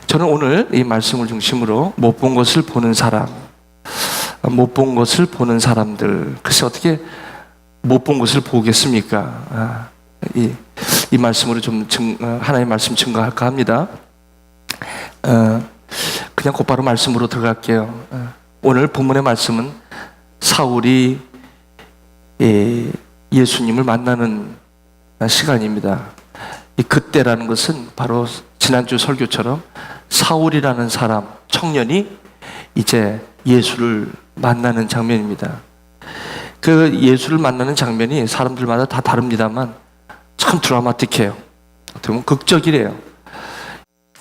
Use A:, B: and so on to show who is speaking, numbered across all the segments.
A: 저는 오늘 이 말씀을 중심으로 못 본 것을 보는 사람, 못 본 것을 보는 사람들, 글쎄 어떻게 못 본 것을 보겠습니까? 이 말씀으로 좀 하나의 말씀 증거할까 합니다. 그냥 곧바로 말씀으로 들어갈게요. 오늘 본문의 말씀은 사울이 예수님을 만나는 시간입니다. 이 그때라는 것은 바로 지난주 설교처럼 사울이라는 사람, 청년이 이제 예수를 만나는 장면입니다. 그 예수를 만나는 장면이 사람들마다 다 다릅니다만 참 드라마틱해요. 어떻게 보면 극적이래요.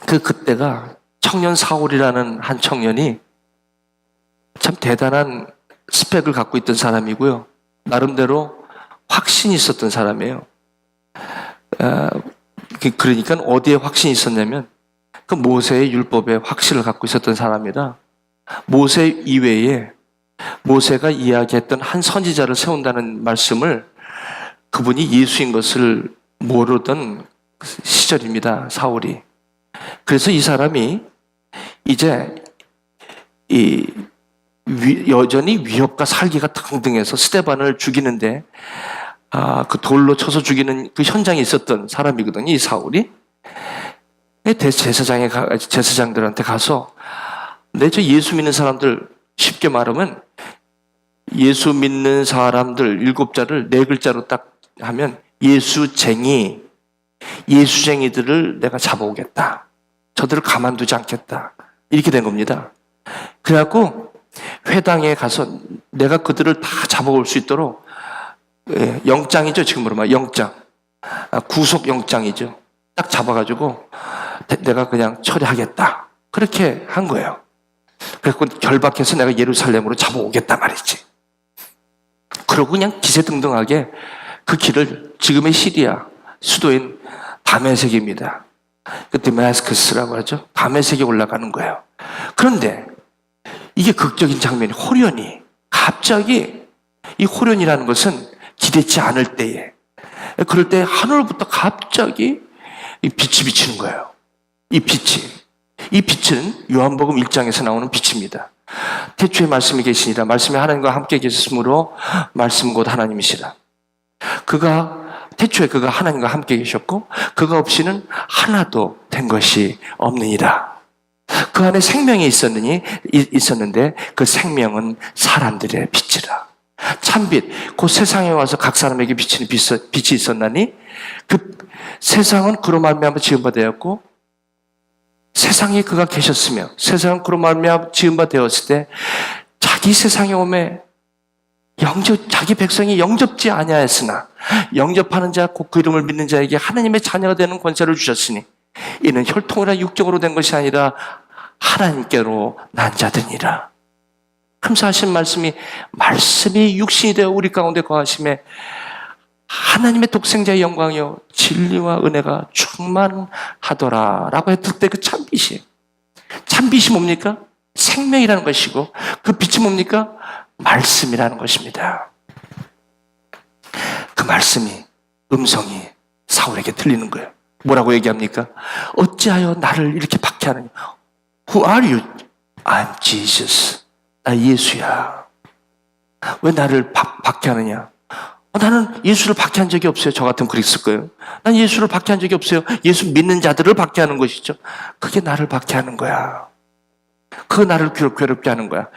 A: 그때가 청년 사울이라는 한 청년이 참 대단한 스펙을 갖고 있던 사람이고요. 나름대로 확신이 있었던 사람이에요. 그러니까 어디에 확신이 있었냐면 그 모세의 율법에 확신을 갖고 있었던 사람이라 모세 이외에 모세가 이야기했던 한 선지자를 세운다는 말씀을 그분이 예수인 것을 모르던 시절입니다. 사울이. 그래서 이 사람이 이제 여전히 위협과 살기가 등등해서 스데반을 죽이는데 그 돌로 쳐서 죽이는 그 현장에 있었던 사람이거든요. 이 사울이 제사장들한테 가서 저 예수 믿는 사람들, 쉽게 말하면 예수 믿는 사람들 7자를 4글자로 딱 하면 예수쟁이들을 내가 잡아오겠다. 저들을 가만두지 않겠다. 이렇게 된 겁니다. 그래갖고 회당에 가서 내가 그들을 다 잡아올 수 있도록 영장이죠. 지금으로 말하면 영장. 구속 영장이죠. 딱 잡아가지고 내가 그냥 처리하겠다. 그렇게 한 거예요. 그래서 결박해서 내가 예루살렘으로 잡아오겠다 말이지. 그러고 그냥 기세등등하게 그 길을 지금의 시리아 수도인 다메섹입니다. 그 데마스커스라고 하죠. 다메섹에 올라가는 거예요. 그런데 이게 극적인 장면이 호련히 갑자기 이 호련이라는 것은 기대치 않을 때에 그럴 때 하늘부터 갑자기 이 빛이 비치는 거예요. 이 빛은 요한복음 1장에서 나오는 빛입니다. 태초에 말씀이 계시니라 말씀이 하나님과 함께 계셨으므로 말씀 곧 하나님이시라. 태초에 그가 하나님과 함께 계셨고 그가 없이는 하나도 된 것이 없느니라. 그 안에 생명이 있었는데 그 생명은 사람들의 빛이라. 참빛, 곧 세상에 와서 각 사람에게 비치는 빛이 있었나니 그 세상은 그로 말미암아 지은 바 되었고 세상에 그가 계셨으며 세상은 그로 말미암아 지은 바 되었을 때 자기 세상에 오매 자기 백성이 영접지 아니하였으나 영접하는 자 곧 그 이름을 믿는 자에게 하나님의 자녀가 되는 권세를 주셨으니 이는 혈통이나 육적으로 된 것이 아니라 하나님께로 난 자들이라. 감사하신 말씀이 육신이 되어 우리 가운데 거하심에 하나님의 독생자의 영광이요 진리와 은혜가 충만하더라 라고 했을 때 그 참빛이 뭡니까? 생명이라는 것이고 그 빛이 뭡니까? 말씀이라는 것입니다. 그 음성이 사울에게 들리는 거예요. 뭐라고 얘기합니까? 어찌하여 나를 이렇게 박해하느냐? Who are you? I'm Jesus. 나 예수야. 왜 나를 박해하느냐? 나는 예수를 박해한 적이 없어요. 저 같으면 그랬을 거예요. 난 예수를 박해한 적이 없어요. 예수 믿는 자들을 박해하는 것이죠. 그게 나를 박해하는 거야. 그거 나를 괴롭게 하는 거야.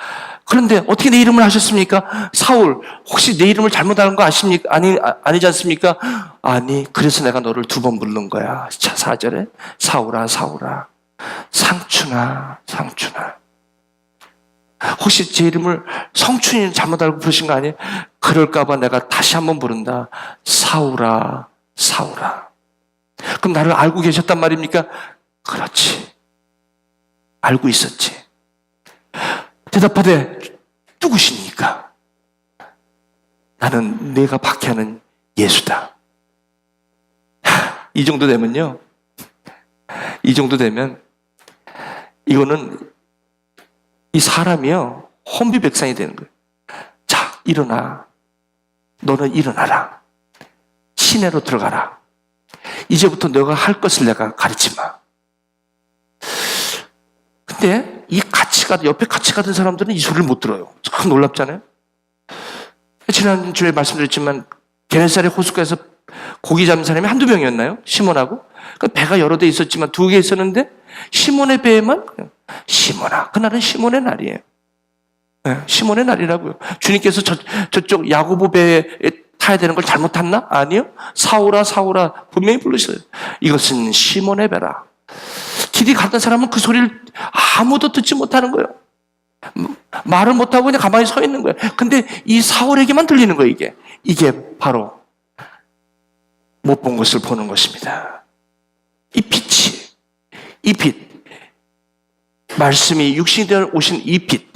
A: 그런데 어떻게 내 이름을 하셨습니까? 사울, 혹시 내 이름을 잘못하는 거 아십니까? 아니지 않습니까? 아니, 그래서 내가 너를 2번 부른 거야. 4절에 사울아, 사울아. 상춘아, 상춘아. 혹시 제 이름을 성춘이 잘못 알고 부르신 거 아니에요? 그럴까봐 내가 다시 한번 부른다. 사울아, 사울아. 그럼 나를 알고 계셨단 말입니까? 그렇지. 알고 있었지. 대답하되 누구십니까? 나는 내가 박해하는 예수다. 이 정도 되면 이거는 이 사람이요 혼비백산이 되는 거예요. 자, 일어나. 너는 일어나라. 시내로 들어가라. 이제부터 너가 할 것을 내가 가르치마. 근데 옆에 같이 가던 사람들은 이 소리를 못 들어요. 참 놀랍잖아요. 지난주에 말씀드렸지만 게네사렛 호숫가에서 고기 잡는 사람이 한두 명이었나요? 시몬하고. 배가 여러 대 있었지만 두 개 있었는데 시몬의 배에만 시몬아, 그날은 시몬의 날이에요. 네, 시몬의 날이라고요. 주님께서 저쪽 야고보 배에 타야 되는 걸 잘못 탔나? 아니요. 사오라 사오라 분명히 부르셨어요. 이것은 시몬의 배라. 길이 갔던 사람은 그 소리를 아무도 듣지 못하는 거예요. 말을 못하고 그냥 가만히 서 있는 거예요. 근데 이 사울에게만 들리는 거예요, 이게. 이게 바로 못 본 것을 보는 것입니다. 이 빛이, 이 빛, 말씀이 육신이 되어 오신 이 빛,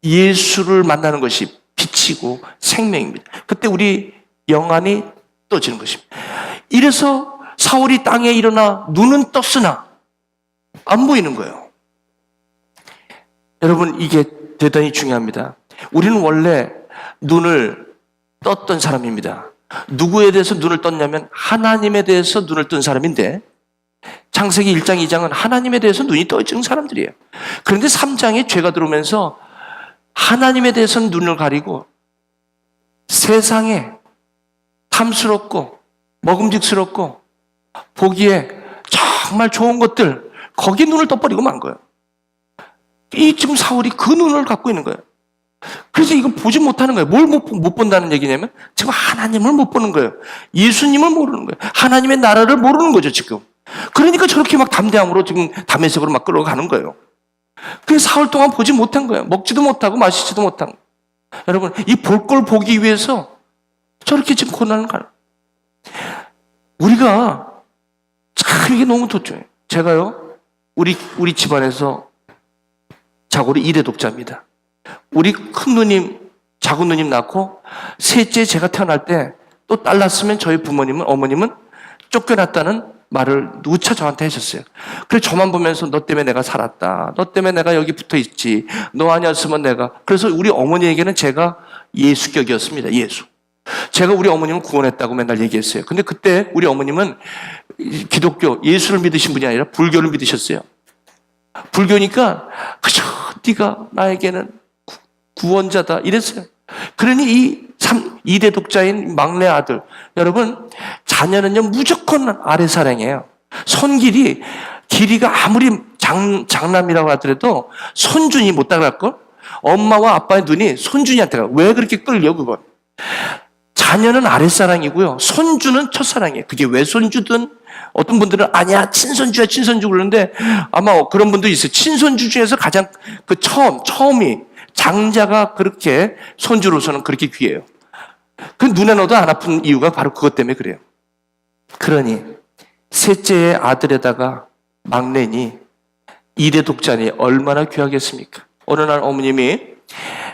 A: 예수를 만나는 것이 빛이고 생명입니다. 그때 우리 영안이 떠지는 것입니다. 이래서 사울이 땅에 일어나 눈은 떴으나 안 보이는 거예요. 여러분, 이게 대단히 중요합니다. 우리는 원래 눈을 떴던 사람입니다. 누구에 대해서 눈을 떴냐면 하나님에 대해서 눈을 뜬 사람인데, 창세기 1장, 2장은 하나님에 대해서 눈이 떠있는 사람들이에요. 그런데 3장에 죄가 들어오면서 하나님에 대해서는 눈을 가리고 세상에 탐스럽고 먹음직스럽고 보기에 정말 좋은 것들, 거기에 눈을 떠버리고 만 거예요. 이 지금 사울이 그 눈을 갖고 있는 거예요. 그래서 이거 보지 못하는 거예요. 뭘 못 본다는 얘기냐면 지금 하나님을 못 보는 거예요. 예수님을 모르는 거예요. 하나님의 나라를 모르는 거죠, 지금. 그러니까 저렇게 막 담대함으로 지금 다메섹으로 막 끌어가는 거예요. 그래서 사흘 동안 보지 못한 거예요. 먹지도 못하고 마시지도 못한 거예요. 여러분, 이 볼 걸 보기 위해서 저렇게 지금 고난을 가는 거예요. 우리가 참 이게 너무 좋죠. 제가요, 우리 집안에서 자고로 2대 독자입니다. 우리 큰 누님, 작은 누님 낳고 셋째 제가 태어날 때 또 딸 낳았으면 저희 어머님은 쫓겨났다는 말을 누차 저한테 하셨어요. 그래서 저만 보면서 너 때문에 내가 살았다. 너 때문에 내가 여기 붙어 있지. 너 아니었으면 내가. 그래서 우리 어머니에게는 제가 예수격이었습니다. 예수. 제가 우리 어머님을 구원했다고 맨날 얘기했어요. 근데 그때 우리 어머님은 기독교, 예수를 믿으신 분이 아니라 불교를 믿으셨어요. 불교니까 그저 네가 나에게는 구원자다 이랬어요. 그러니 2대 독자인 막내 아들, 여러분, 자녀는요 무조건 아래사랑이에요. 손길이, 길이가 아무리 장남이라고 하더라도 손준이 못 따라갈걸? 엄마와 아빠의 눈이 손준이한테 가. 왜 그렇게 끌려, 그건? 자녀는 아랫사랑이고요, 손주는 첫사랑이에요. 그게 외손주든, 어떤 분들은 아니야 친손주야 친손주 그러는데 아마 그런 분도 있어요. 친손주 중에서 가장 그 처음이 장자가 그렇게 손주로서는 그렇게 귀해요. 그 눈에 넣어도 안 아픈 이유가 바로 그것 때문에 그래요. 그러니 셋째의 아들에다가 막내니 2대 독자니 얼마나 귀하겠습니까? 어느 날 어머님이,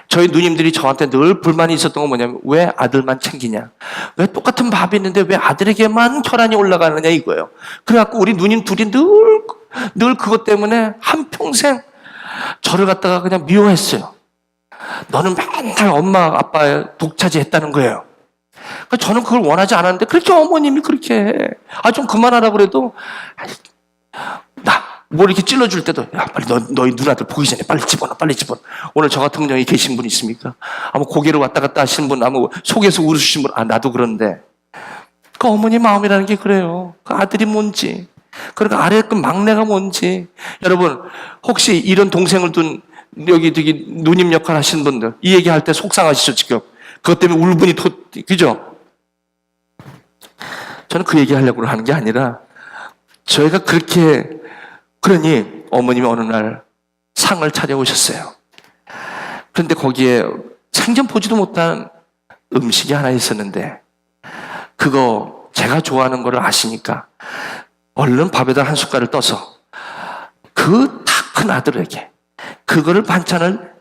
A: 저희 누님들이 저한테 늘 불만이 있었던 건 뭐냐면 왜 아들만 챙기냐, 왜 똑같은 밥이 있는데 왜 아들에게만 혈안이 올라가느냐 이거예요. 그래갖고 우리 누님 둘이 늘 그것 때문에 한평생 저를 갖다가 그냥 미워했어요. 너는 맨날 엄마 아빠의 독차지 했다는 거예요. 그러니까 저는 그걸 원하지 않았는데 그렇게 어머님이 그렇게 해. 좀 그만하라 그래도 뭐 이렇게 찔러줄 때도 야 빨리 너희 누나들 보기 전에 빨리 집어넣어. 오늘 저 같은 분 여기 계신 분 있습니까? 아무 고개를 왔다 갔다 하시는 분, 아무 속에서 울으시는 분, 나도 그런데 그 어머니 마음이라는 게 그래요. 그 아들이 뭔지, 그러니까 아래 그 막내가 뭔지. 여러분, 혹시 이런 동생을 둔 여기 되게 누님 역할 하시는 분들 이 얘기할 때 속상하시죠 지금? 그것 때문에 울분이 그죠? 저는 그 얘기 하려고 하는 게 아니라 저희가 그러니 어머님이 어느 날 상을 차려오셨어요. 그런데 거기에 생전 보지도 못한 음식이 하나 있었는데 그거 제가 좋아하는 거를 아시니까 얼른 밥에다 한 숟갈을 떠서 그 다 큰 아들에게 그거를 반찬을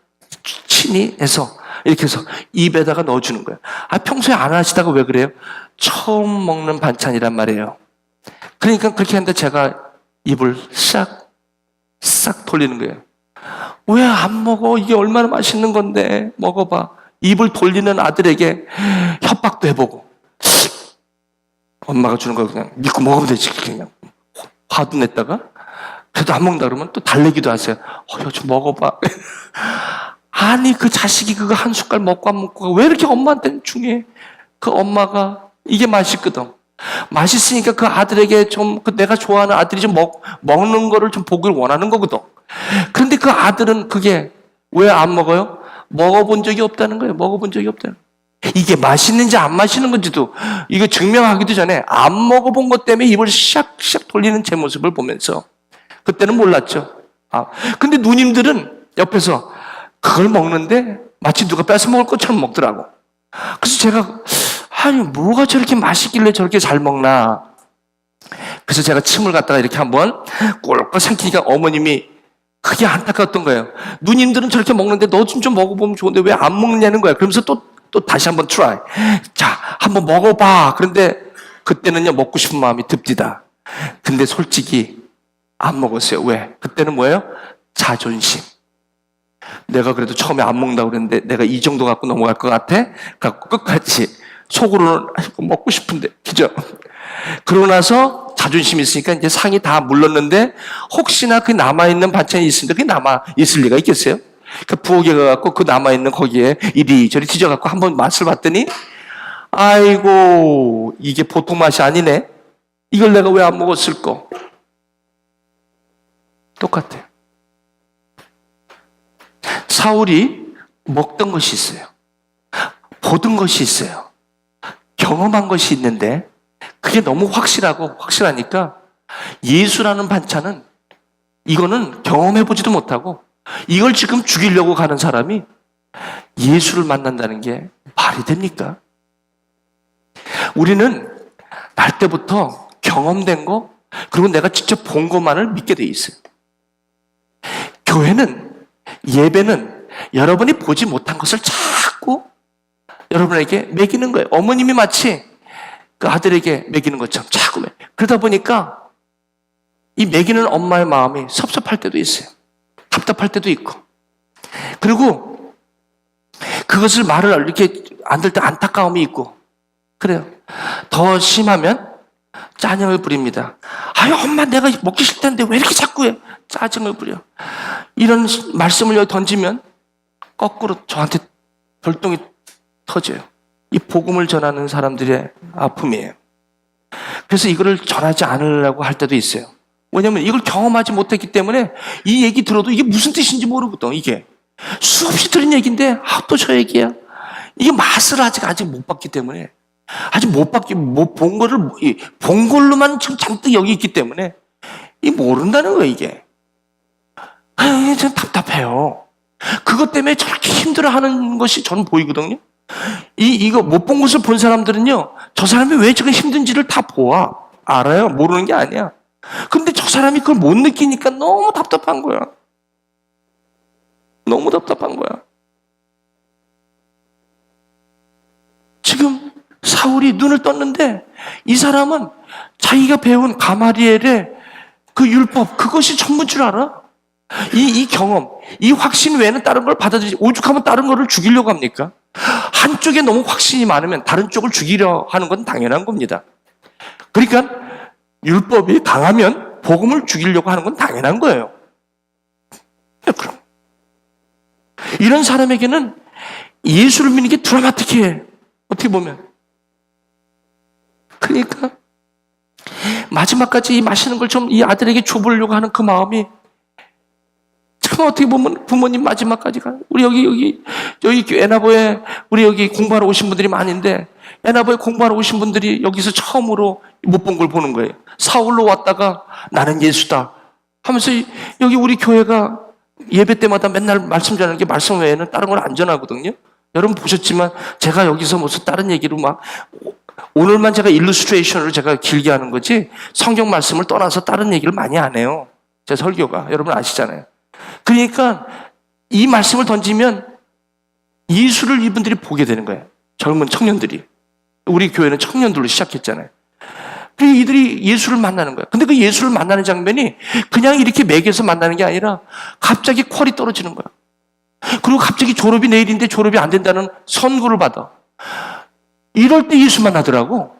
A: 친히 해서 이렇게 해서 입에다가 넣어주는 거예요. 평소에 안 하시다가 왜 그래요? 처음 먹는 반찬이란 말이에요. 그러니까 그렇게 하는데 제가 입을 싹 돌리는 거예요. 왜 안 먹어? 이게 얼마나 맛있는 건데 먹어봐. 입을 돌리는 아들에게 협박도 해보고 엄마가 주는 거 그냥 믿고 먹으면 되지. 그냥 화도 냈다가 그래도 안 먹는다 그러면 또 달래기도 하세요. 좀 먹어봐. 아니, 그 자식이 그거 한 숟갈 먹고 안 먹고 왜 이렇게 엄마한테는 중요해? 그 엄마가 이게 맛있거든. 맛있으니까 그 아들에게 좀, 내가 좋아하는 아들이 좀 먹는 거를 좀 보길 원하는 거거든. 그런데 그 아들은 그게 왜 안 먹어요? 먹어본 적이 없다는 거예요. 먹어본 적이 없다는 거예요. 이게 맛있는지 안 맛있는 건지도 이거 증명하기도 전에 안 먹어본 것 때문에 입을 샥샥 돌리는 제 모습을 보면서 그때는 몰랐죠. 근데 누님들은 옆에서 그걸 먹는데 마치 누가 뺏어 먹을 것처럼 먹더라고. 그래서 제가 아니 뭐가 저렇게 맛있길래 저렇게 잘 먹나. 그래서 제가 침을 갖다가 이렇게 한번 꼴깍 삼키니까 어머님이 그게 안타까웠던 거예요. 누님들은 저렇게 먹는데 너 좀 먹어보면 좋은데 왜 안 먹느냐는 거야. 그러면서 또 다시 한번 트라이. 자, 한번 먹어봐. 그런데 그때는요 먹고 싶은 마음이 듭디다. 근데 솔직히 안 먹었어요. 왜? 그때는 뭐예요? 자존심. 내가 그래도 처음에 안 먹는다고 그랬는데 내가 이 정도 갖고 넘어갈 것 같아? 갖고 끝까지 속으로는 먹고 싶은데, 그죠? 그러고 나서 자존심이 있으니까 이제 상이 다 물렀는데 혹시나 그 남아있는 반찬이 있으니까 그게 남아있을 리가 있겠어요? 그 부엌에 가갖고 그 남아있는 거기에 이리저리 뒤져갖고 한번 맛을 봤더니 아이고 이게 보통 맛이 아니네. 이걸 내가 왜 안 먹었을까? 똑같아요. 사울이 먹던 것이 있어요. 보던 것이 있어요. 경험한 것이 있는데 그게 너무 확실하니까 예수라는 반찬은 이거는 경험해보지도 못하고 이걸 지금 죽이려고 가는 사람이 예수를 만난다는 게 말이 됩니까? 우리는 날 때부터 경험된 거 그리고 내가 직접 본 것만을 믿게 돼 있어요. 교회는 예배는 여러분이 보지 못한 것을 자꾸 여러분에게 먹이는 거예요. 어머님이 마치 그 아들에게 먹이는 것처럼 자꾸 그러다 보니까 이 먹이는 엄마의 마음이 섭섭할 때도 있어요. 답답할 때도 있고. 그리고 그것을 말을 이렇게 안 들 때 안타까움이 있고. 그래요. 더 심하면 짜증을 부립니다. 아유, 엄마 내가 먹기 싫다는데 왜 이렇게 자꾸 해? 짜증을 부려. 이런 말씀을 여기 던지면 거꾸로 저한테 별똥이 터져요. 이 복음을 전하는 사람들의 아픔이에요. 그래서 이거를 전하지 않으려고 할 때도 있어요. 왜냐하면 이걸 경험하지 못했기 때문에 이 얘기 들어도 이게 무슨 뜻인지 모르거든. 이게 수없이 들은 얘기인데 또 저 얘기야. 이게 맛을 아직 못 봤기 때문에 아직 본 걸로만 지금 잔뜩 여기 있기 때문에 이 모른다는 거예요. 이게 전 답답해요. 그것 때문에 저렇게 힘들어하는 것이 저는 보이거든요. 이거 못 본 것을 본 사람들은요, 저 사람이 왜 저렇게 힘든지를 다 보아. 알아요. 모르는 게 아니야. 근데 저 사람이 그걸 못 느끼니까 너무 답답한 거야. 너무 답답한 거야. 지금 사울이 눈을 떴는데 이 사람은 자기가 배운 가마리엘의 그 율법, 그것이 전부인 줄 알아. 이 경험, 이 확신 외에는 다른 걸 받아들이지, 오죽하면 다른 거를 죽이려고 합니까? 한쪽에 너무 확신이 많으면 다른 쪽을 죽이려 하는 건 당연한 겁니다. 그러니까 율법이 강하면 복음을 죽이려고 하는 건 당연한 거예요. 그럼 이런 사람에게는 예수를 믿는 게 드라마틱해. 어떻게 보면. 그러니까 마지막까지 이 마시는 걸 좀 이 아들에게 줘보려고 하는 그 마음이 참 어떻게 보면 부모님 마지막까지 가. 우리 여기 에나보에 우리 여기 공부하러 오신 분들이 많은데 에나보에 공부하러 오신 분들이 여기서 처음으로 못 본 걸 보는 거예요. 사울로 왔다가 나는 예수다 하면서 여기 우리 교회가 예배 때마다 맨날 말씀 전하는 게 말씀 외에는 다른 걸 안 전하거든요. 여러분 보셨지만 제가 여기서 무슨 다른 얘기로 막 오늘만 제가 일루스트레이션으로 제가 길게 하는 거지 성경 말씀을 떠나서 다른 얘기를 많이 안 해요. 제 설교가. 여러분 아시잖아요. 그러니까 이 말씀을 던지면 예수를 이분들이 보게 되는 거예요. 젊은 청년들이. 우리 교회는 청년들로 시작했잖아요. 그래서 이들이 예수를 만나는 거예요. 근데 그 예수를 만나는 장면이 그냥 이렇게 매개서 만나는 게 아니라 갑자기 퀄이 떨어지는 거야. 그리고 갑자기 졸업이 내일인데 졸업이 안 된다는 선고를 받아. 이럴 때 예수 만나더라고.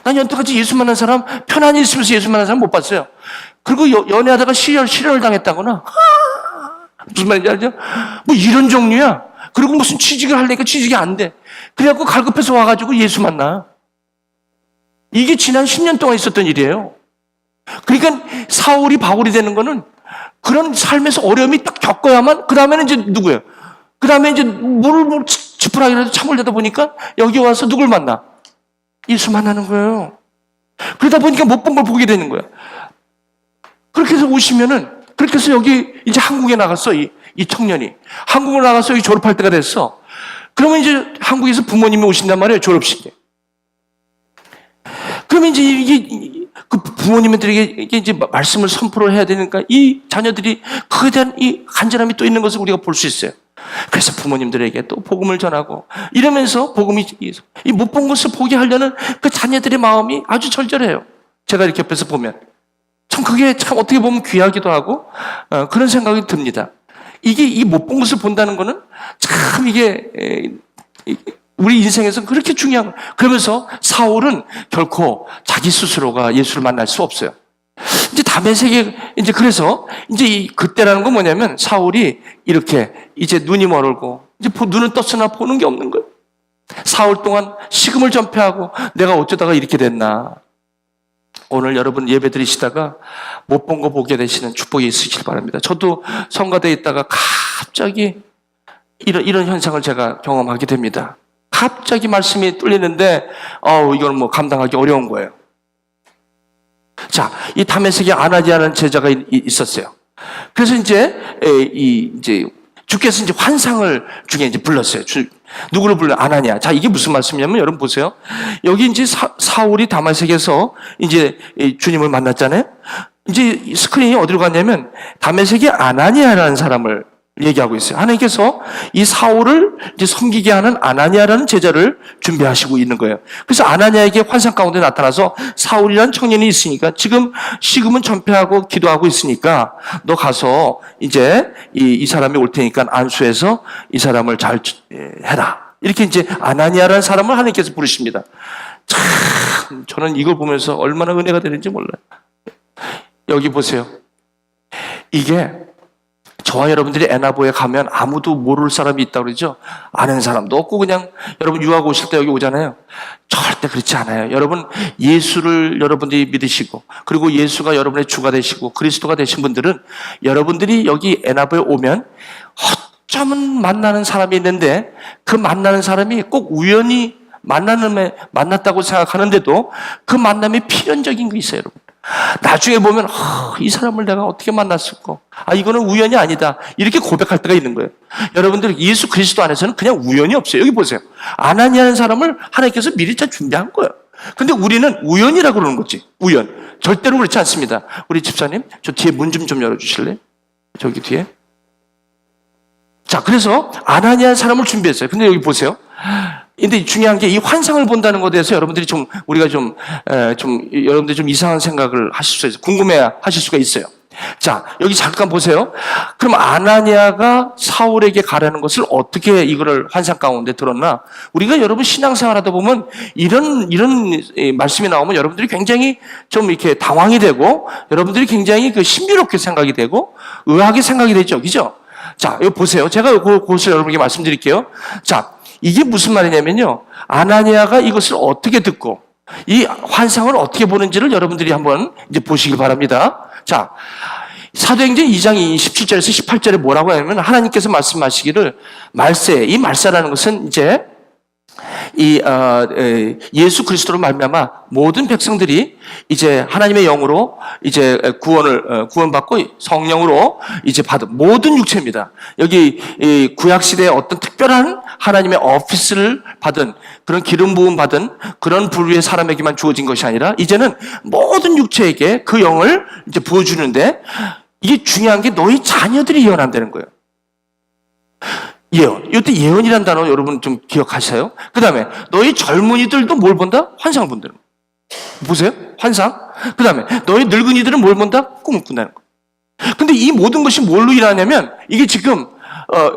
A: 난 여태까지 예수 만난 사람, 편안히 있으면서 예수 만난 사람 못 봤어요. 그리고 연애하다가 실현을 당했다거나, 무슨 말인지 알죠? 뭐 이런 종류야. 그리고 무슨 취직을 하려니까 취직이 안 돼. 그래갖고 갈급해서 와가지고 예수 만나. 이게 지난 10년 동안 있었던 일이에요. 그러니까 사울이 바울이 되는 거는 그런 삶에서 어려움이 딱 겪어야만, 그 다음에는 이제 누구예요? 그 다음에 이제 뭘 지푸라기라도 참으려다 보니까 여기 와서 누굴 만나? 예수 만나는 거예요. 그러다 보니까 못 본 걸 보게 되는 거예요. 그렇게 해서 오시면은, 그렇게 해서 여기 이제 한국에 나갔어, 이 청년이. 한국으로 나가서 여기 졸업할 때가 됐어. 그러면 이제 한국에서 부모님이 오신단 말이에요, 졸업식에. 그러면 이제 이게 그 부모님들에게 이게 이제 말씀을 선포를 해야 되니까 이 자녀들이 그에 대한 이 간절함이 또 있는 것을 우리가 볼 수 있어요. 그래서 부모님들에게 또 복음을 전하고 이러면서 복음이 이 못 본 것을 보게 하려는 그 자녀들의 마음이 아주 절절해요. 제가 이렇게 옆에서 보면 참 그게 참 어떻게 보면 귀하기도 하고 그런 생각이 듭니다. 이게 이 못 본 것을 본다는 거는 참 이게 우리 인생에서 그렇게 중요한 거예요. 그러면서 사울은 결코 자기 스스로가 예수를 만날 수 없어요. 이제 다메섹에 이제 그래서 이제 그때라는 건 뭐냐면 사울이 이렇게 이제 눈이 멀고 이제 눈은 떴으나 보는 게 없는 거예요. 사흘 동안 식음을 전폐하고 내가 어쩌다가 이렇게 됐나. 오늘 여러분 예배 드리시다가 못 본 거 보게 되시는 축복이 있으시길 바랍니다. 저도 성가대에 있다가 갑자기 이런 현상을 제가 경험하게 됩니다. 갑자기 말씀이 뚫리는데 이건 뭐 감당하기 어려운 거예요. 자, 이 다메섹에 아나니아라는 제자가 있었어요. 그래서 이제 주께서 이제 환상을 중에 이제 불렀어요. 누구를 불러? 아나니아. 자, 이게 무슨 말씀이냐면 여러분 보세요. 여기 이제 사울이 다메섹에서 이제 주님을 만났잖아요. 이제 스크린이 어디로 갔냐면 다메섹에 아나니아라는 사람을 얘기하고 있어요. 하나님께서 이 사울을 이제 섬기게 하는 아나니아라는 제자를 준비하시고 있는 거예요. 그래서 아나니아에게 환상 가운데 나타나서 사울이라는 청년이 있으니까 지금 식음은 전폐하고 기도하고 있으니까 너 가서 이제 이 사람이 올 테니까 안수해서 이 사람을 잘 해라. 이렇게 이제 아나니아라는 사람을 하나님께서 부르십니다. 참 저는 이걸 보면서 얼마나 은혜가 되는지 몰라요. 여기 보세요. 이게 저와 여러분들이 에나보에 가면 아무도 모를 사람이 있다고 그러죠. 아는 사람도 없고 그냥 여러분 유학 오실 때 여기 오잖아요. 절대 그렇지 않아요. 여러분 예수를 여러분들이 믿으시고 그리고 예수가 여러분의 주가 되시고 그리스도가 되신 분들은 여러분들이 여기 에나보에 오면 어쩌면 만나는 사람이 있는데 그 만나는 사람이 꼭 우연히 만났다고 생각하는데도 그 만남이 필연적인 게 있어요, 여러분. 나중에 보면 이 사람을 내가 어떻게 만났을까? 이거는 우연이 아니다. 이렇게 고백할 때가 있는 거예요. 여러분들 예수 그리스도 안에서는 그냥 우연이 없어요. 여기 보세요. 아나니아라는 사람을 하나님께서 미리 잘 준비한 거예요. 근데 우리는 우연이라고 그러는 거지. 우연. 절대로 그렇지 않습니다. 우리 집사님, 저 뒤에 문 좀 열어주실래요? 저기 뒤에. 자, 그래서 아나니아라는 사람을 준비했어요. 근데 여기 보세요. 근데 중요한 게 이 환상을 본다는 것에 대해서 여러분들이 여러분들이 좀 이상한 생각을 하실 수 있어요. 궁금해 하실 수가 있어요. 자, 여기 잠깐 보세요. 그럼 아나니아가 사울에게 가라는 것을 어떻게 이거를 환상 가운데 들었나? 우리가 여러분 신앙생활 하다 보면 이런 말씀이 나오면 여러분들이 굉장히 좀 이렇게 당황이 되고 여러분들이 굉장히 신비롭게 생각이 되고 의아하게 생각이 되죠. 그죠? 자, 여기 보세요. 제가 그것을 여러분에게 말씀드릴게요. 자, 이게 무슨 말이냐면요. 아나니아가 이것을 어떻게 듣고 이 환상을 어떻게 보는지를 여러분들이 한번 이제 보시기 바랍니다. 자, 사도행전 2장 17절에서 18절에 뭐라고 하냐면 하나님께서 말씀하시기를 이 말세라는 것은 이제 예수 그리스도로 말미암아 모든 백성들이 이제 하나님의 영으로 이제 구원받고 성령으로 이제 받은 모든 육체입니다. 여기 구약 시대에 어떤 특별한 하나님의 오피스를 받은 그런 기름 부음 받은 그런 부류의 사람에게만 주어진 것이 아니라 이제는 모든 육체에게 그 영을 이제 부어주는데 이게 중요한 게 너희 자녀들이 예언한다는 거예요. 예언. 이때 예언이라는 단어 여러분 좀 기억하세요. 그 다음에 너희 젊은이들도 뭘 본다? 환상을 본다는 거예요. 보세요. 환상. 그 다음에 너희 늙은이들은 뭘 본다? 꿈을 꾼다는 거예요. 근데 이 모든 것이 뭘로 일하냐면 이게 지금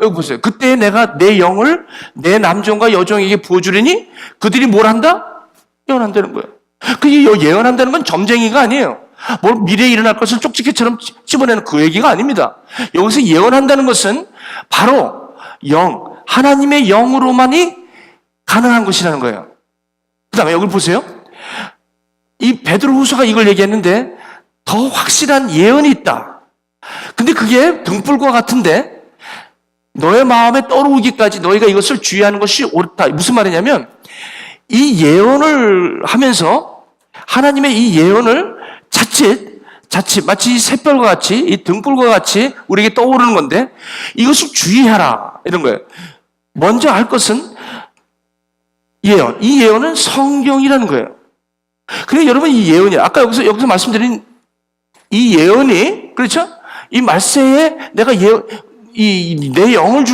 A: 여기 보세요. 그때 내가 내 영을 내 남종과 여종에게 부어주려니 그들이 뭘 한다? 예언한다는 거예요. 그 예언한다는 건 점쟁이가 아니에요. 뭘 미래에 일어날 것을 쪽지게처럼 집어내는 그 얘기가 아닙니다. 여기서 예언한다는 것은 바로 하나님의 영으로만이 가능한 것이라는 거예요. 그 다음에 여기 보세요. 이 베드로후서가 이걸 얘기했는데 더 확실한 예언이 있다. 근데 그게 등불과 같은데 너의 마음에 떠오르기까지 너희가 이것을 주의하는 것이 옳다. 무슨 말이냐면 이 예언을 하면서 하나님의 이 예언을 자칫 마치 이 샛별과 같이 이 등불과 같이 우리에게 떠오르는 건데 이것을 주의하라 이런 거예요. 먼저 알 것은 예언. 이 예언은 성경이라는 거예요. 그래 여러분 이 예언이 아까 여기서 말씀드린 이 예언이 그렇죠? 이 말세에 내가 내 영을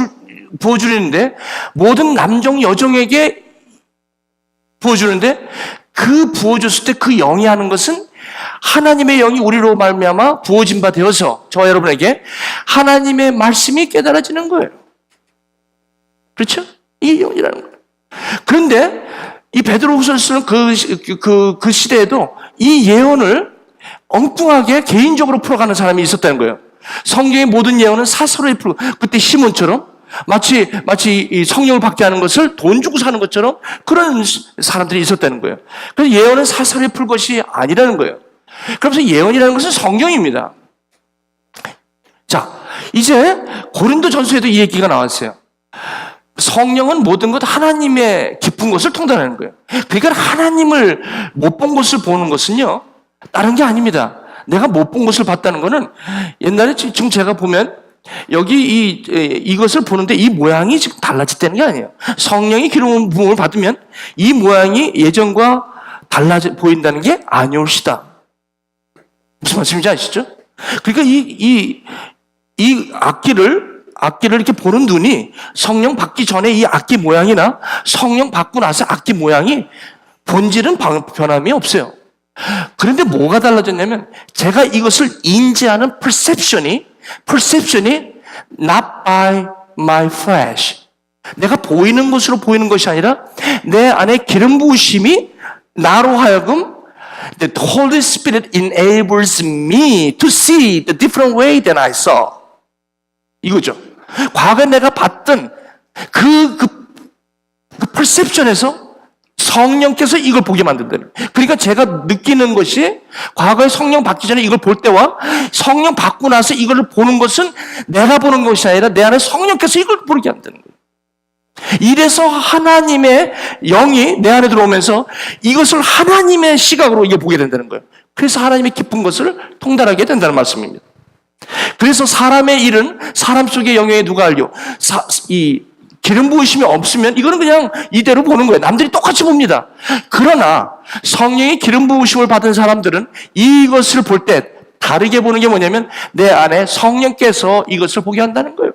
A: 부어주는데 모든 남종 여종에게 부어주는데 그 부어줬을 때 그 영이 하는 것은 하나님의 영이 우리로 말미암아 부어진 바 되어서 저와 여러분에게 하나님의 말씀이 깨달아지는 거예요. 그렇죠? 이 영이라는 거예요. 그런데 이 베드로후서를 쓰는 그 시대에도 이 예언을 엉뚱하게 개인적으로 풀어가는 사람이 있었다는 거예요. 성경의 모든 예언은 사서로이 풀고 그때 시몬처럼 마치 이 성령을 받게 하는 것을 돈 주고 사는 것처럼 그런 사람들이 있었다는 거예요. 그래서 예언은 사설에 풀 것이 아니라는 거예요. 그러면서 예언이라는 것은 성경입니다. 자, 이제 고린도전서에도 이 얘기가 나왔어요. 성령은 모든 것 하나님의 깊은 것을 통달하는 거예요. 그러니까 하나님을 못 본 것을 보는 것은요, 다른 게 아닙니다. 내가 못 본 것을 봤다는 거는 옛날에 지금 제가 보면 여기 이것을 보는데 이 모양이 지금 달라졌다는 게 아니에요. 성령이 기름 부음을 받으면 이 모양이 예전과 달라져 보인다는 게 아니올시다. 무슨 말씀인지 아시죠? 그러니까 이 악기를 이렇게 보는 눈이 성령 받기 전에 이 악기 모양이나 성령 받고 나서 악기 모양이 본질은 변함이 없어요. 그런데 뭐가 달라졌냐면 제가 이것을 인지하는 perception이 not by my flesh. 내가 보이는 것으로 보이는 것이 아니라 내 안에 기름 부으심이 나로 하여금 the Holy Spirit enables me to see the different way than I saw. 이거죠. 과거에 내가 봤던 그 perception에서 성령께서 이걸 보게 만든다는 거예요. 그러니까 제가 느끼는 것이 과거에 성령 받기 전에 이걸 볼 때와 성령 받고 나서 이걸 보는 것은 내가 보는 것이 아니라 내 안에 성령께서 이걸 보게 한다는 거예요. 이래서 하나님의 영이 내 안에 들어오면서 이것을 하나님의 시각으로 이게 보게 된다는 거예요. 그래서 하나님의 깊은 것을 통달하게 된다는 말씀입니다. 그래서 사람의 일은 사람 속의 영역에 누가 알려? 이 기름 부으심이 없으면 이거는 그냥 이대로 보는 거예요. 남들이 똑같이 봅니다. 그러나 성령의 기름 부으심을 받은 사람들은 이것을 볼 때 다르게 보는 게 뭐냐면 내 안에 성령께서 이것을 보게 한다는 거예요.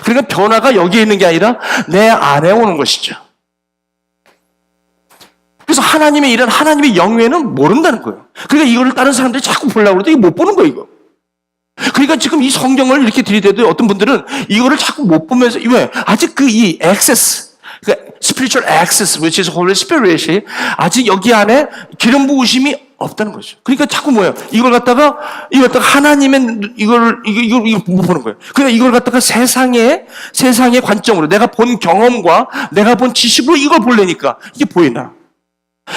A: 그러니까 변화가 여기에 있는 게 아니라 내 안에 오는 것이죠. 그래서 하나님의 일은 하나님의 영외에는 모른다는 거예요. 그러니까 이거를 다른 사람들이 자꾸 보려고 그러도 이거 못 보는 거예요, 이거. 그러니까 지금 이 성경을 이렇게 들이대도 어떤 분들은 이거를 자꾸 못 보면서, 왜? 아직 이 access, spiritual access, which is Holy Spirit이 아직 여기 안에 기름 부으심이 없다는 거죠. 그러니까 자꾸 뭐예요? 이걸 갖다가 하나님의 이걸 못 보는 거예요. 그러니까 이걸 갖다가 세상의 관점으로 내가 본 경험과 내가 본 지식으로 이걸 보려니까 이게 보이나?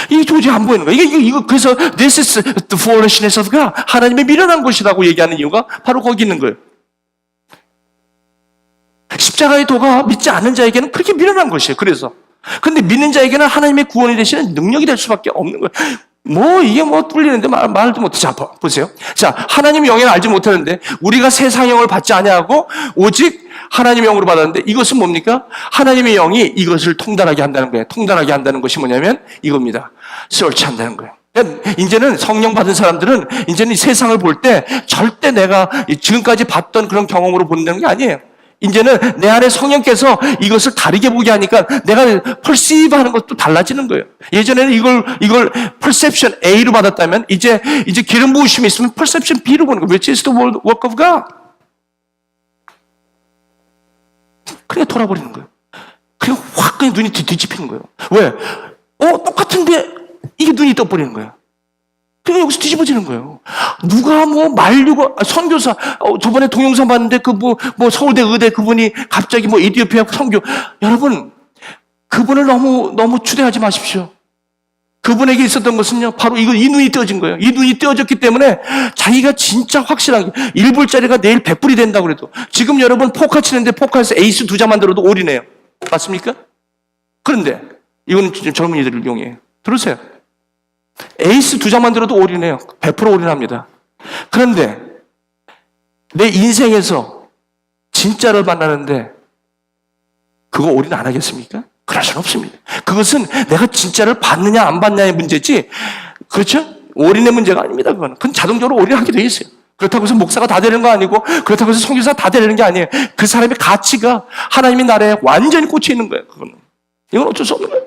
A: 이게 도저히 안 보이는 거예요. 이거 그래서 this is the foolishness of God. 하나님의 미련한 것이라고 얘기하는 이유가 바로 거기 있는 거예요. 십자가의 도가 믿지 않는 자에게는 그렇게 미련한 것이에요. 그래서. 근데 믿는 자에게는 하나님의 구원이 되시는 능력이 될 수밖에 없는 거예요. 이게 뚫리는데 말도 못해. 자, 보세요. 자, 하나님의 영에는 알지 못하는데 우리가 세상 영을 받지 아니하고 오직 하나님의 영으로 받았는데 이것은 뭡니까? 하나님의 영이 이것을 통달하게 한다는 거예요. 통달하게 한다는 것이 뭐냐면 이겁니다. search한다는 거예요. 이제는 성령 받은 사람들은 이제는 이 세상을 볼 때 절대 내가 지금까지 봤던 그런 경험으로 본다는 게 아니에요. 이제는 내 안에 성령께서 이것을 다르게 보게 하니까 내가 perceive 하는 것도 달라지는 거예요. 예전에는 이걸 perception A로 받았다면 이제 기름 부으심이 있으면 perception B로 보는 거예요. Which is the work of God. 그냥 돌아버리는 거예요. 그냥 확 그냥 눈이 뒤집히는 거예요. 왜? 똑같은데 이게 눈이 떠버리는 거예요. 그러니까 여기서 뒤집어지는 거예요. 누가 뭐 말리고, 선교사, 저번에 동영상 봤는데 서울대 의대 그분이 갑자기 에티오피아 선교. 여러분, 그분을 너무 추대하지 마십시오. 그분에게 있었던 것은요, 바로 이 눈이 떼어진 거예요. 이 눈이 떼어졌기 때문에 자기가 진짜 확실한 게 1불짜리가 내일 100불이 된다고 그래도 지금 여러분 포카 치는데 포카에서 에이스 2장만 들어도 올이네요. 맞습니까? 그런데 이건 젊은이들을 이용해요. 들으세요. 에이스 2장만 들어도 올인해요. 100% 올인합니다. 그런데 내 인생에서 진짜를 만나는데 그거 올인 안 하겠습니까? 그럴 수는 없습니다. 그것은 내가 진짜를 받느냐 안 받느냐의 문제지, 그렇죠? 올인의 문제가 아닙니다. 그건 자동적으로 올인하게 돼 있어요. 그렇다고 해서 목사가 다 되는 거 아니고, 그렇다고 해서 선교사가 다 되는 게 아니에요. 그 사람의 가치가 하나님의 나라에 완전히 꽂혀 있는 거예요. 그거는. 이건 어쩔 수 없는 거예요.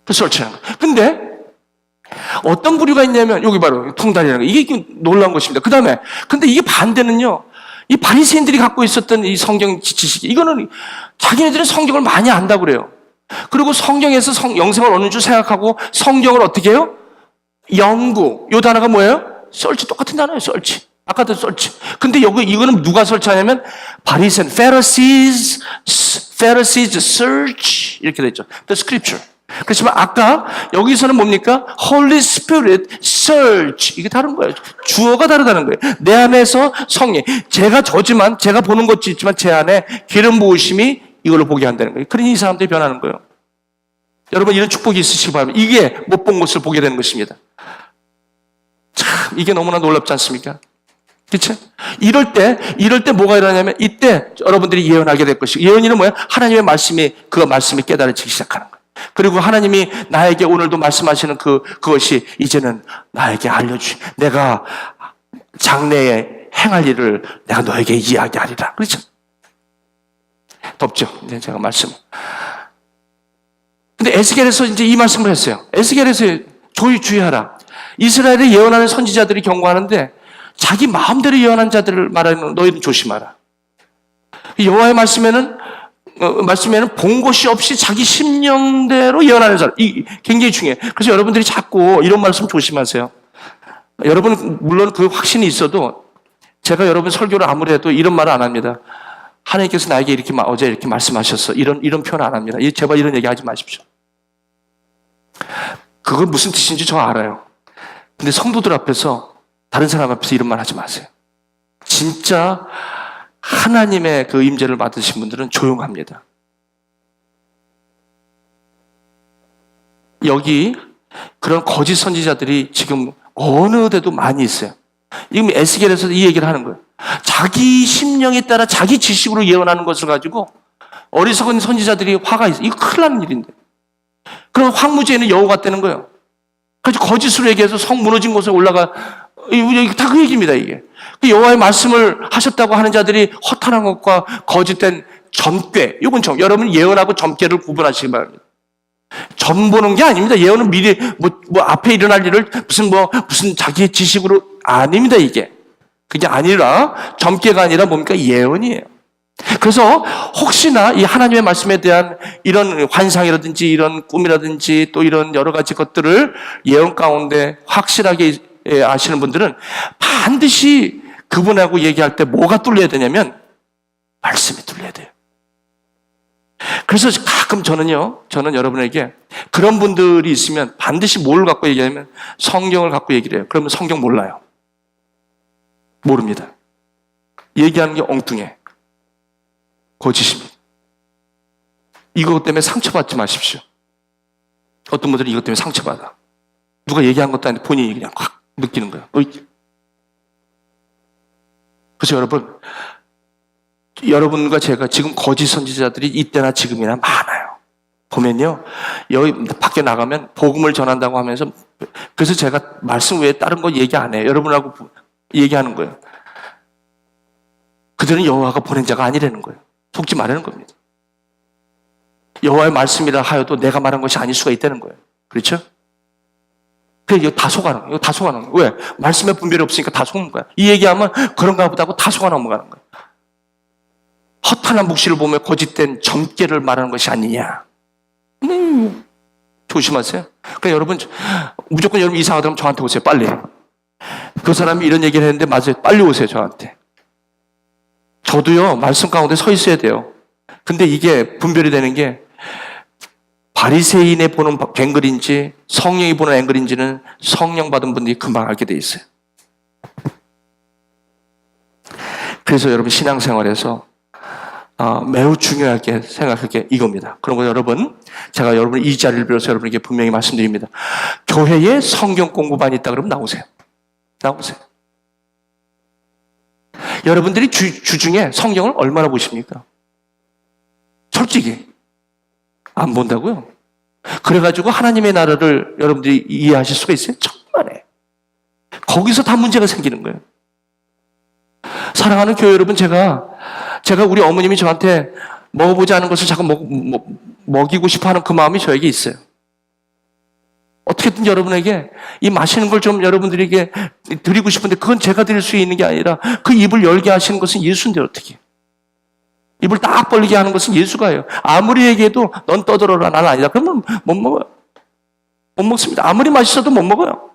A: 그래서 설치하는 거예요. 근데 어떤 부류가 있냐면 여기 바로 퉁다리라는 거. 이게 놀라운 것입니다. 그 다음에 근데 이게 반대는요. 이 바리새인들이 갖고 있었던 이 성경 지식이, 이거는 자기네들은 성경을 많이 안다고 그래요. 그리고 성경에서 영생을 얻는 줄 생각하고 성경을 어떻게 해요? 연구. 요 단어가 뭐예요? 설치. 똑같은 단어예요. 설치. 아까도 설치. 근데 이거는 누가 설치하냐면 바리새인, Pharisees search 이렇게 되죠. The Scripture. 그렇지만 아까 여기서는 뭡니까? Holy Spirit search. 이게 다른 거예요. 주어가 다르다는 거예요. 내 안에서 성령. 제가 저지만, 제가 보는 것도 있지만 제 안에 기름 부으심이 이걸로 보게 한다는 거예요. 그러니 이 사람들이 변하는 거예요. 여러분 이런 축복이 있으시기 바랍니다. 이게 못 본 것을 보게 되는 것입니다. 참 이게 너무나 놀랍지 않습니까? 그렇죠? 이럴 때 뭐가 일어나냐면 이때 여러분들이 예언하게 될 것이고, 예언이는 뭐예요? 하나님의 말씀이, 그 말씀이 깨달아지기 시작하는 거예요. 그리고 하나님이 나에게 오늘도 말씀하시는 그것이 이제는 나에게 내가 장래에 행할 일을 내가 너에게 이야기하리라. 그렇죠? 덥죠? 이제 제가 말씀. 근데 에스겔에서 이제 이 말씀을 했어요. 에스겔에서 주의하라. 이스라엘에 예언하는 선지자들이 경고하는데 자기 마음대로 예언한 자들을 말하는 너희는 조심하라. 여호와의 말씀에는 본 것이 없이 자기 심령대로 예언하는 사람. 이 굉장히 중요해요. 그래서 여러분들이 자꾸 이런 말씀 조심하세요. 여러분 물론 그 확신이 있어도 제가 여러분 설교를 아무리 해도 이런 말을 안 합니다. 하나님께서 나에게 어제 이렇게 말씀하셨어. 이런 표현 안 합니다. 제발 이런 얘기 하지 마십시오. 그건 무슨 뜻인지 저 알아요. 근데 성도들 앞에서, 다른 사람 앞에서 이런 말 하지 마세요. 진짜 하나님의 그 임재를 받으신 분들은 조용합니다. 여기 그런 거짓 선지자들이 지금 어느 데도 많이 있어요. 지금 에스겔에서 이 얘기를 하는 거예요. 자기 심령에 따라 자기 지식으로 예언하는 것을 가지고 어리석은 선지자들이 화가 있어요. 이거 큰일 나는 일인데. 그럼 황무지에는 여호가 같다는 거예요. 그래서 거짓으로 얘기해서 성 무너진 곳에 올라가, 다 그 얘기입니다, 이게. 여호와의 말씀을 하셨다고 하는 자들이 허탄한 것과 거짓된 점괘. 이건 여러분 예언하고 점괘를 구분하시기 바랍니다. 점 보는 게 아닙니다. 예언은 미리 앞에 일어날 일을 무슨 자기의 지식으로 아닙니다, 이게. 그게 아니라, 점괘가 아니라 뭡니까? 예언이에요. 그래서 혹시나 이 하나님의 말씀에 대한 이런 환상이라든지 이런 꿈이라든지 또 이런 여러 가지 것들을 예언 가운데 확실하게 아시는 분들은 반드시 그분하고 얘기할 때 뭐가 뚫려야 되냐면 말씀이 뚫려야 돼요. 그래서 가끔 저는 여러분에게 그런 분들이 있으면 반드시 뭘 갖고 얘기하냐면 성경을 갖고 얘기를 해요. 그러면 성경 몰라요. 모릅니다. 얘기하는 게 엉뚱해. 거짓입니다. 이것 때문에 상처받지 마십시오. 어떤 분들은 이것 때문에 상처받아. 누가 얘기한 것도 아닌데 본인이 그냥 확 느끼는 거예요. 그래서 여러분과 제가 지금 거짓 선지자들이 이때나 지금이나 많아요. 보면요, 여기 밖에 나가면 복음을 전한다고 하면서, 그래서 제가 말씀 외에 다른 거 얘기 안 해요. 여러분하고 얘기하는 거예요. 그들은 여호와가 보낸 자가 아니라는 거예요. 속지 말라는 겁니다. 여호와의 말씀이라 하여도 내가 말한 것이 아닐 수가 있다는 거예요. 그렇죠? 그래, 이거 다 속아는 거예요. 다 속아는 거예요. 왜? 말씀에 분별이 없으니까 다 속는 거야. 이 얘기하면 그런가 보다 하고 다 속아 넘어가는 거예요. 허탄한 묵시를 보며 거짓된 점괘를 말하는 것이 아니냐. 조심하세요. 그러니까 여러분, 무조건 여러분 이상하다면 저한테 오세요. 빨리. 그 사람이 이런 얘기를 했는데 맞아요. 빨리 오세요. 저한테. 저도요, 말씀 가운데 서 있어야 돼요. 근데 이게 분별이 되는 게 바리새인의 보는 앵글인지 성령이 보는 앵글인지는 성령 받은 분들이 금방 알게 돼 있어요. 그래서 여러분 신앙생활에서 매우 중요하게 생각할 게 이겁니다. 그러면 여러분, 제가 여러분 이 자리를 빌어서 여러분에게 분명히 말씀드립니다. 교회에 성경 공부반이 있다 그러면 나오세요. 나오세요. 여러분들이 주중에 성경을 얼마나 보십니까? 솔직히 안 본다고요? 그래가지고 하나님의 나라를 여러분들이 이해하실 수가 있어요? 정말에. 거기서 다 문제가 생기는 거예요. 사랑하는 교회 여러분, 제가 우리 어머님이 저한테 먹어보지 않은 것을 자꾸 먹이고 싶어하는 그 마음이 저에게 있어요. 어떻게든 여러분에게 이 맛있는 걸 좀 여러분들에게 드리고 싶은데 그건 제가 드릴 수 있는 게 아니라 그 입을 열게 하시는 것은 예수인데 어떻게? 입을 딱 벌리게 하는 것은 예수가 해요. 아무리 얘기해도 넌 떠들어라, 나는 아니다. 그러면 못 먹어요. 못 먹습니다. 아무리 맛있어도 못 먹어요.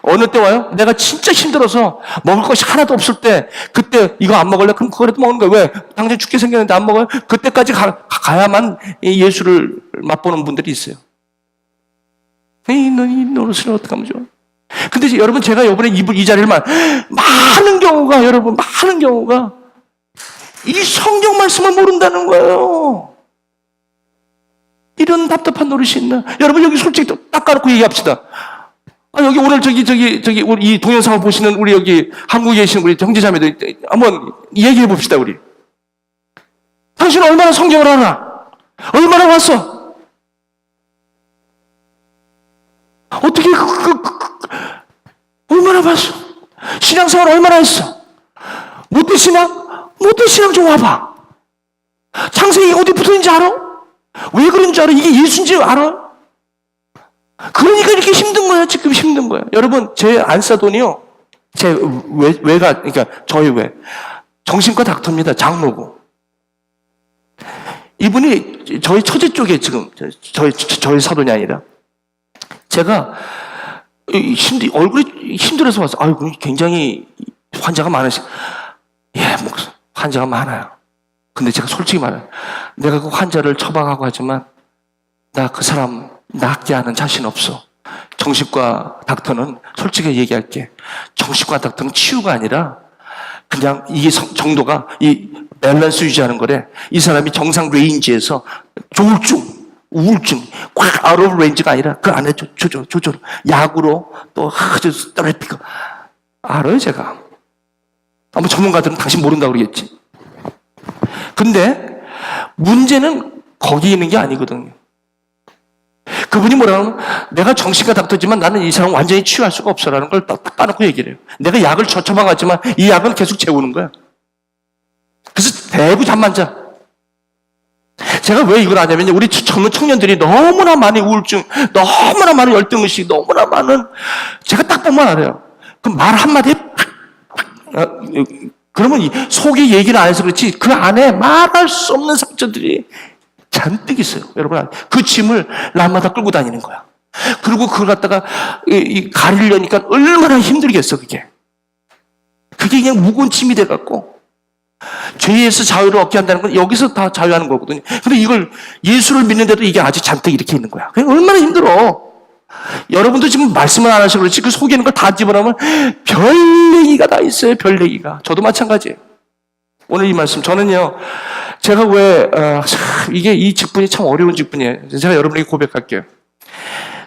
A: 어느 때 와요? 내가 진짜 힘들어서 먹을 것이 하나도 없을 때 그때 이거 안 먹을래? 그럼 그거라도 먹는 거예요. 왜? 당장 죽게 생겼는데 안 먹어요? 그때까지 가야만 예수를 맛보는 분들이 있어요. 이 노릇을 어떻게 하면 좋아? 근데 여러분, 제가 이번에 이 자리를 많은 경우가 이 성경 말씀을 모른다는 거예요. 이런 답답한 노릇이 있나? 여러분, 여기 솔직히 딱 까놓고 얘기합시다. 여기 오늘 우리 이 동영상을 보시는 우리 여기 한국에 계시는 우리 형제자매들 한번 얘기해 봅시다, 우리. 당신은 얼마나 성경을 알아? 얼마나 왔어? 어떻게 얼마나 봤어? 신앙생활 얼마나 했어? 못된 신앙 좀 와봐. 창세기 어디 붙어있는지 알아? 왜 그런지 알아? 이게 예수인지 알아? 그러니까 이렇게 힘든 거야. 지금 힘든 거야. 여러분, 제 안사돈이요, 제 그러니까 저희 정신과 닥터입니다. 장모고. 이분이 저희 처제 쪽에 지금 저희 사돈이 아니라 제가 얼굴이 힘들어서 왔어. 굉장히 환자가 많으시. 환자가 많아요. 근데 제가 솔직히 말해요. 내가 그 환자를 처방하고 하지만 나 그 사람 낫게 하는 자신 없어. 정신과 닥터는 솔직히 얘기할게. 정신과 닥터는 치유가 아니라 그냥 이게 정도가 이 밸런스 유지하는 거래. 이 사람이 정상 레인지에서 조울증, 우울증, 꽉 아웃 오브 레인지가 아니라 그 안에 조절, 약으로 또 테라피가 알아요, 제가. 아마 전문가들은 당신 모른다고 그러겠지. 근데 문제는 거기 있는 게 아니거든요. 그분이 뭐라 하면 내가 정신과 닥터지만 나는 이 사람 완전히 치유할 수가 없어라는 걸 딱 까놓고 얘기를 해요. 내가 약을 처방하지만 이 약은 계속 재우는 거야. 그래서 대부 잠만 자. 제가 왜 이걸 하냐면 우리 젊은 청년들이 너무나 많이 우울증, 너무나 많은 열등의식, 너무나 많은, 제가 딱 보면 알아요. 그럼 말 한마디에 그러면 속에 얘기를 안 해서 그렇지 그 안에 말할 수 없는 상처들이 잔뜩 있어요. 여러분, 그 짐을 날마다 끌고 다니는 거야. 그리고 그걸 갖다가 가리려니까 얼마나 힘들겠어, 그게. 그게 그냥 무거운 짐이 돼갖고 죄에서 자유를 얻게 한다는 건 여기서 다 자유하는 거거든요. 근데 이걸 예수를 믿는데도 이게 아직 잔뜩 이렇게 있는 거야. 그냥 얼마나 힘들어. 여러분도 지금 말씀을 안 하셔서 그렇지 그 속에 있는 걸 다 집어넣으면 별 얘기가 다 있어요. 별 얘기가. 저도 마찬가지예요. 오늘 이 말씀 저는요, 제가 이게 이 직분이 참 어려운 직분이에요. 제가 여러분에게 고백할게요.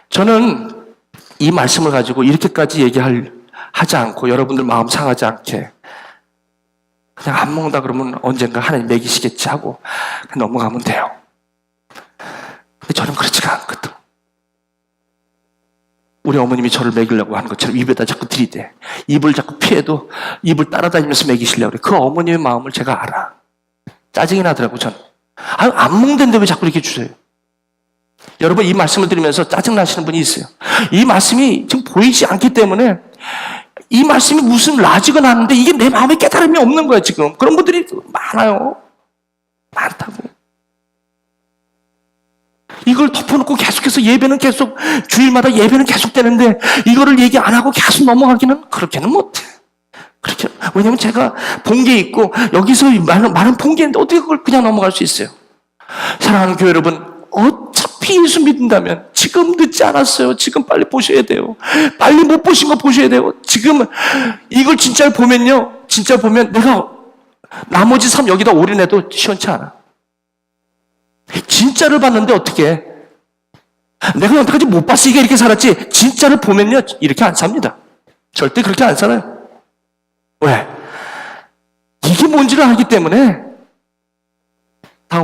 A: 저는 이 말씀을 가지고 이렇게까지 하지 않고 여러분들 마음 상하지 않게 그냥 안 먹는다 그러면 언젠가 하나님 먹이시겠지 하고 넘어가면 돼요. 근데 저는 그렇지가 않거든. 우리 어머님이 저를 먹이려고 하는 것처럼 입에다 자꾸 들이대. 입을 자꾸 피해도 입을 따라다니면서 먹이시려고 그래. 그 어머님의 마음을 제가 알아. 짜증이 나더라고, 저는. 안 먹는데 왜 자꾸 이렇게 주세요? 여러분, 이 말씀을 들으면서 짜증나시는 분이 있어요. 이 말씀이 지금 보이지 않기 때문에 이 말씀이 무슨 라지가 나는데 이게 내 마음에 깨달음이 없는 거야, 지금. 그런 분들이 많아요. 많다고. 이걸 덮어놓고 계속해서 예배는 계속, 주일마다 예배는 계속 되는데, 이거를 얘기 안 하고 계속 넘어가기는 그렇게는 못해. 그렇게, 왜냐면 제가 본 게 있고, 여기서 많은 본 게 있는데, 어떻게 그걸 그냥 넘어갈 수 있어요? 사랑하는 교회 여러분, 어차피 예수 믿는다면, 지금 늦지 않았어요. 지금 빨리 보셔야 돼요. 빨리 못 보신 거 보셔야 돼요. 지금, 이걸 진짜를 보면요. 진짜 보면 내가 나머지 삶 여기다 올인해도 시원치 않아. 진짜를 봤는데 어떻게 해? 내가 여태까지 못 봤으니까 이렇게 살았지, 진짜를 보면요, 이렇게 안 삽니다. 절대 그렇게 안 살아요. 왜? 이게 뭔지를 알기 때문에. 다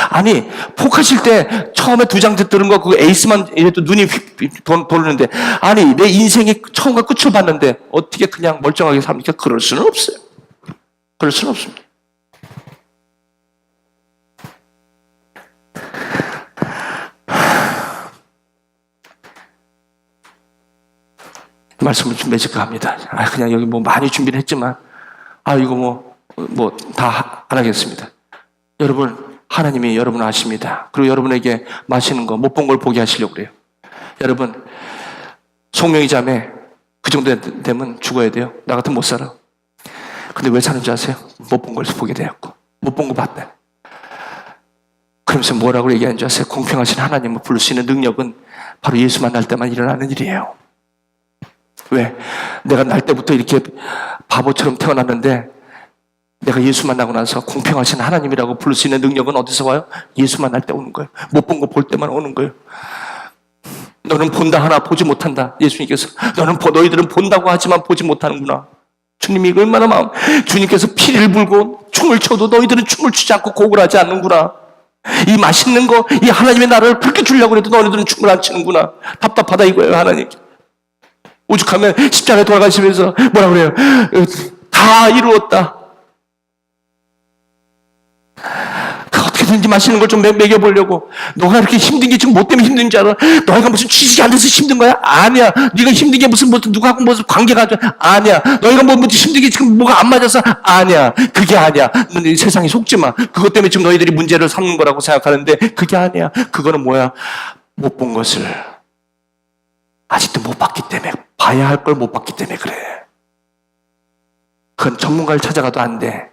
A: 아니, 폭하실 때 처음에 2장 들은 거, 그거 에이스만 이래도 눈이 휙 돌는데, 아니, 내 인생의 처음과 끝을 봤는데, 어떻게 그냥 멀쩡하게 삽니까? 그럴 수는 없어요. 그럴 수는 없습니다. 말씀을 좀 매직합니다. 그냥 여기 뭐 많이 준비를 했지만, 이거 다 안 하겠습니다. 여러분, 하나님이 여러분을 아십니다. 그리고 여러분에게 마시는 거, 못 본 걸 보게 하시려고 그래요. 여러분, 송명희 자매, 그 정도 되면 죽어야 돼요. 나 같으면 못 살아. 근데 왜 사는 줄 아세요? 못 본 걸 보게 되었고, 못 본 거 봤네. 그러면서 뭐라고 얘기하는 줄 아세요? 공평하신 하나님을 부를 수 있는 능력은 바로 예수 만날 때만 일어나는 일이에요. 왜? 내가 날 때부터 이렇게 바보처럼 태어났는데, 내가 예수 만나고 나서 공평하신 하나님이라고 부를 수 있는 능력은 어디서 와요? 예수 만날 때 오는 거예요. 못 본 거 볼 때만 오는 거예요. 너는 본다 하나 보지 못한다. 예수님께서 너희들은 본다고 하지만 보지 못하는구나. 주님이 얼마나 주님께서 피를 불고 춤을 춰도 너희들은 춤을 추지 않고 곡을 하지 않는구나. 이 맛있는 거, 이 하나님의 나라를 그렇게 주려고 해도 너희들은 춤을 안 추는구나. 답답하다 이거예요, 하나님. 오죽하면 십자가에 돌아가시면서 뭐라 그래요? 다 이루었다. 어떻게든지 맛있는 걸 좀 먹여보려고. 너가 이렇게 힘든 게 지금 뭐 때문에 힘든 줄 알아? 너희가 무슨 취직이 안 돼서 힘든 거야? 아니야. 네가 힘든 게 무슨 누구하고 무슨 관계가 아니야. 너희가 무슨 힘든 게 지금 뭐가 안 맞아서 아니야. 그게 아니야. 세상에 속지 마. 그것 때문에 지금 너희들이 문제를 삼는 거라고 생각하는데 그게 아니야. 그거는 뭐야? 못 본 것을 아직도 못 봤기 때문에, 봐야 할 걸 못 봤기 때문에 그래. 그건 전문가를 찾아가도 안 돼.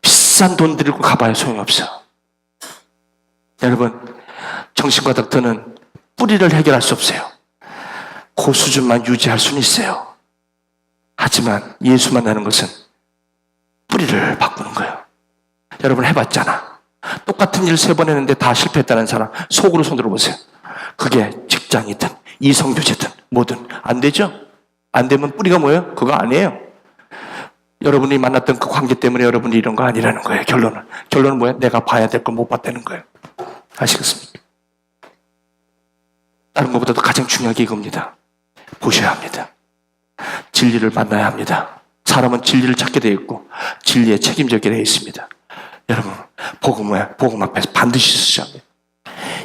A: 비싼 돈 들고 가봐야 소용없어. 여러분, 정신과 닥터는 뿌리를 해결할 수 없어요. 그 수준만 유지할 수는 있어요. 하지만 예수 만나는 것은 뿌리를 바꾸는 거예요. 여러분 해봤잖아. 똑같은 일 3번 했는데 다 실패했다는 사람 속으로 손 들어보세요. 그게 직장이든 이성교제든 뭐든 안 되죠? 안 되면 뿌리가 뭐예요? 그거 아니에요. 여러분이 만났던 그 관계 때문에 여러분이 이런 거 아니라는 거예요. 결론은 뭐예요? 내가 봐야 될 걸 못 봤다는 거예요. 아시겠습니까? 다른 것보다도 가장 중요한 게 이겁니다. 보셔야 합니다. 진리를 만나야 합니다. 사람은 진리를 찾게 되어 있고 진리에 책임져게 되어 있습니다. 여러분, 복음 앞에서 반드시 서셔야 합니다.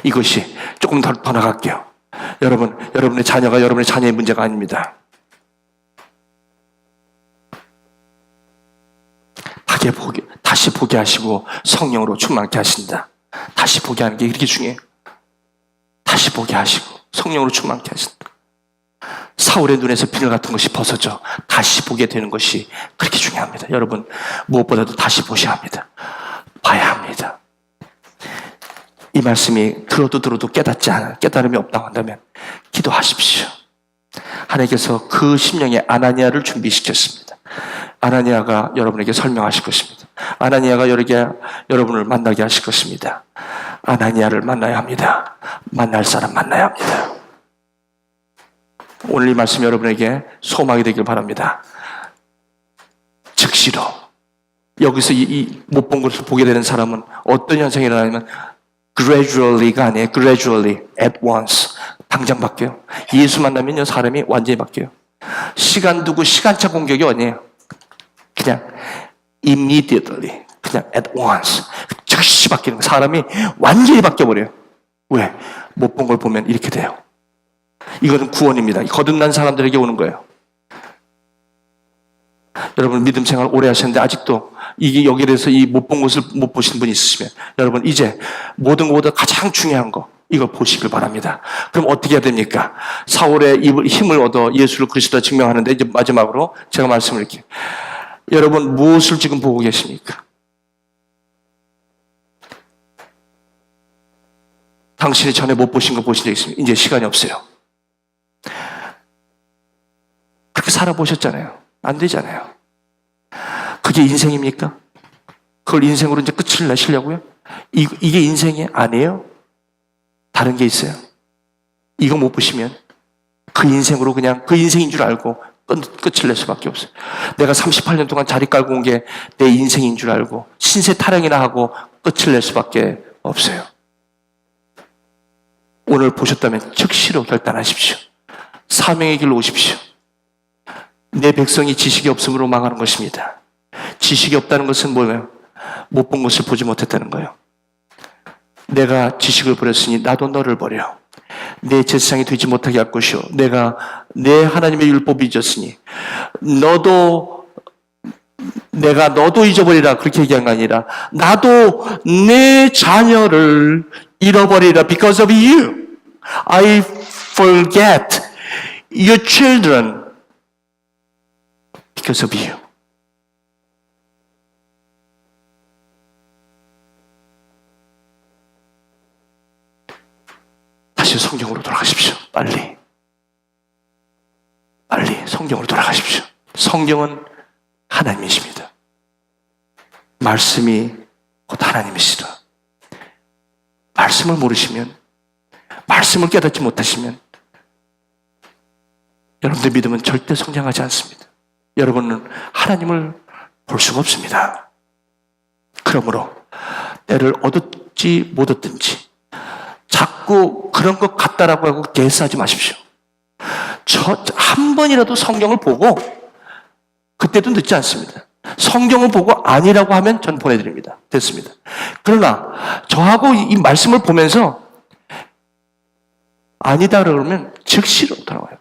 A: 이것이 조금 더 나갈게요. 여러분의 자녀가 여러분의 자녀의 문제가 아닙니다. 다시 보게 하시고 성령으로 충만케 하신다. 다시 보게 하는 게 그렇게 중요해요. 다시 보게 하시고 성령으로 충만케 하신다. 사울의 눈에서 비늘 같은 것이 벗어져 다시 보게 되는 것이 그렇게 중요합니다. 여러분, 무엇보다도 다시 보셔야 합니다. 봐야 합니다. 이 말씀이 들어도 깨달음이 없다고 한다면 기도하십시오. 하나님께서 그 심령에 아나니아를 준비시켰습니다. 아나니아가 여러분에게 설명하실 것입니다. 아나니아가 여러분을 만나게 하실 것입니다. 아나니아를 만나야 합니다. 만날 사람 만나야 합니다. 오늘 이 말씀 여러분에게 소망이 되길 바랍니다. 즉시로 여기서 이 못 본 것을 보게 되는 사람은 어떤 현상이 일어나냐면 gradually가 아니에요. gradually, at once. 당장 바뀌어요. 예수 만나면요, 사람이 완전히 바뀌어요. 시간 두고 시간차 공격이 아니에요. 그냥 immediately, 그냥 at once. 즉시 바뀌는 거예요. 사람이 완전히 바뀌어버려요. 왜? 못 본 걸 보면 이렇게 돼요. 이거는 구원입니다. 거듭난 사람들에게 오는 거예요. 여러분 믿음 생활 오래 하셨는데 아직도 이게 여기에 대해서 이 못 본 것을 못 보신 분이 있으시면 여러분 이제 모든 것보다 가장 중요한 거 이거 보시길 바랍니다. 그럼 어떻게 해야 됩니까? 사울의 힘을 얻어 예수를 그리스도라 증명하는데 이제 마지막으로 제가 말씀을 이렇게. 여러분 무엇을 지금 보고 계십니까? 당신이 전에 못 보신 거 보신 적 있습니까? 이제 시간이 없어요. 그렇게 살아보셨잖아요. 안 되잖아요. 그게 인생입니까? 그걸 인생으로 이제 끝을 내시려고요? 이게 인생이 아니에요? 다른 게 있어요. 이거 못 보시면 그 인생으로 그냥 그 인생인 줄 알고 끝을 낼 수밖에 없어요. 내가 38년 동안 자리 깔고 온 게 내 인생인 줄 알고 신세 타령이나 하고 끝을 낼 수밖에 없어요. 오늘 보셨다면 즉시로 결단하십시오. 사명의 길로 오십시오. 내 백성이 지식이 없음으로 망하는 것입니다. 지식이 없다는 것은 뭐예요? 못 본 것을 보지 못했다는 거예요. 내가 지식을 버렸으니 나도 너를 버려. 내 제사장이 되지 못하게 할 것이요. 내가 내 하나님의 율법을 잊었으니 너도 잊어버리라. 그렇게 얘기한 거 아니라 나도 내 자녀를 잃어버리라. Because of you. I forget your children. Because of you. 다시 성경으로 돌아가십시오. 빨리 성경으로 돌아가십시오. 성경은 하나님이십니다. 말씀이 곧 하나님이시라. 말씀을 모르시면, 말씀을 깨닫지 못하시면 여러분들 믿음은 절대 성장하지 않습니다. 여러분은 하나님을 볼 수가 없습니다. 그러므로 때를 얻었지 못 얻든지 자꾸 그런 것 같다라고 하고 개수하지 마십시오. 한 번이라도 성경을 보고, 그때도 늦지 않습니다. 성경을 보고 아니라고 하면 전 보내드립니다. 됐습니다. 그러나 저하고 이 말씀을 보면서 아니다 그러면 즉시로 돌아와요.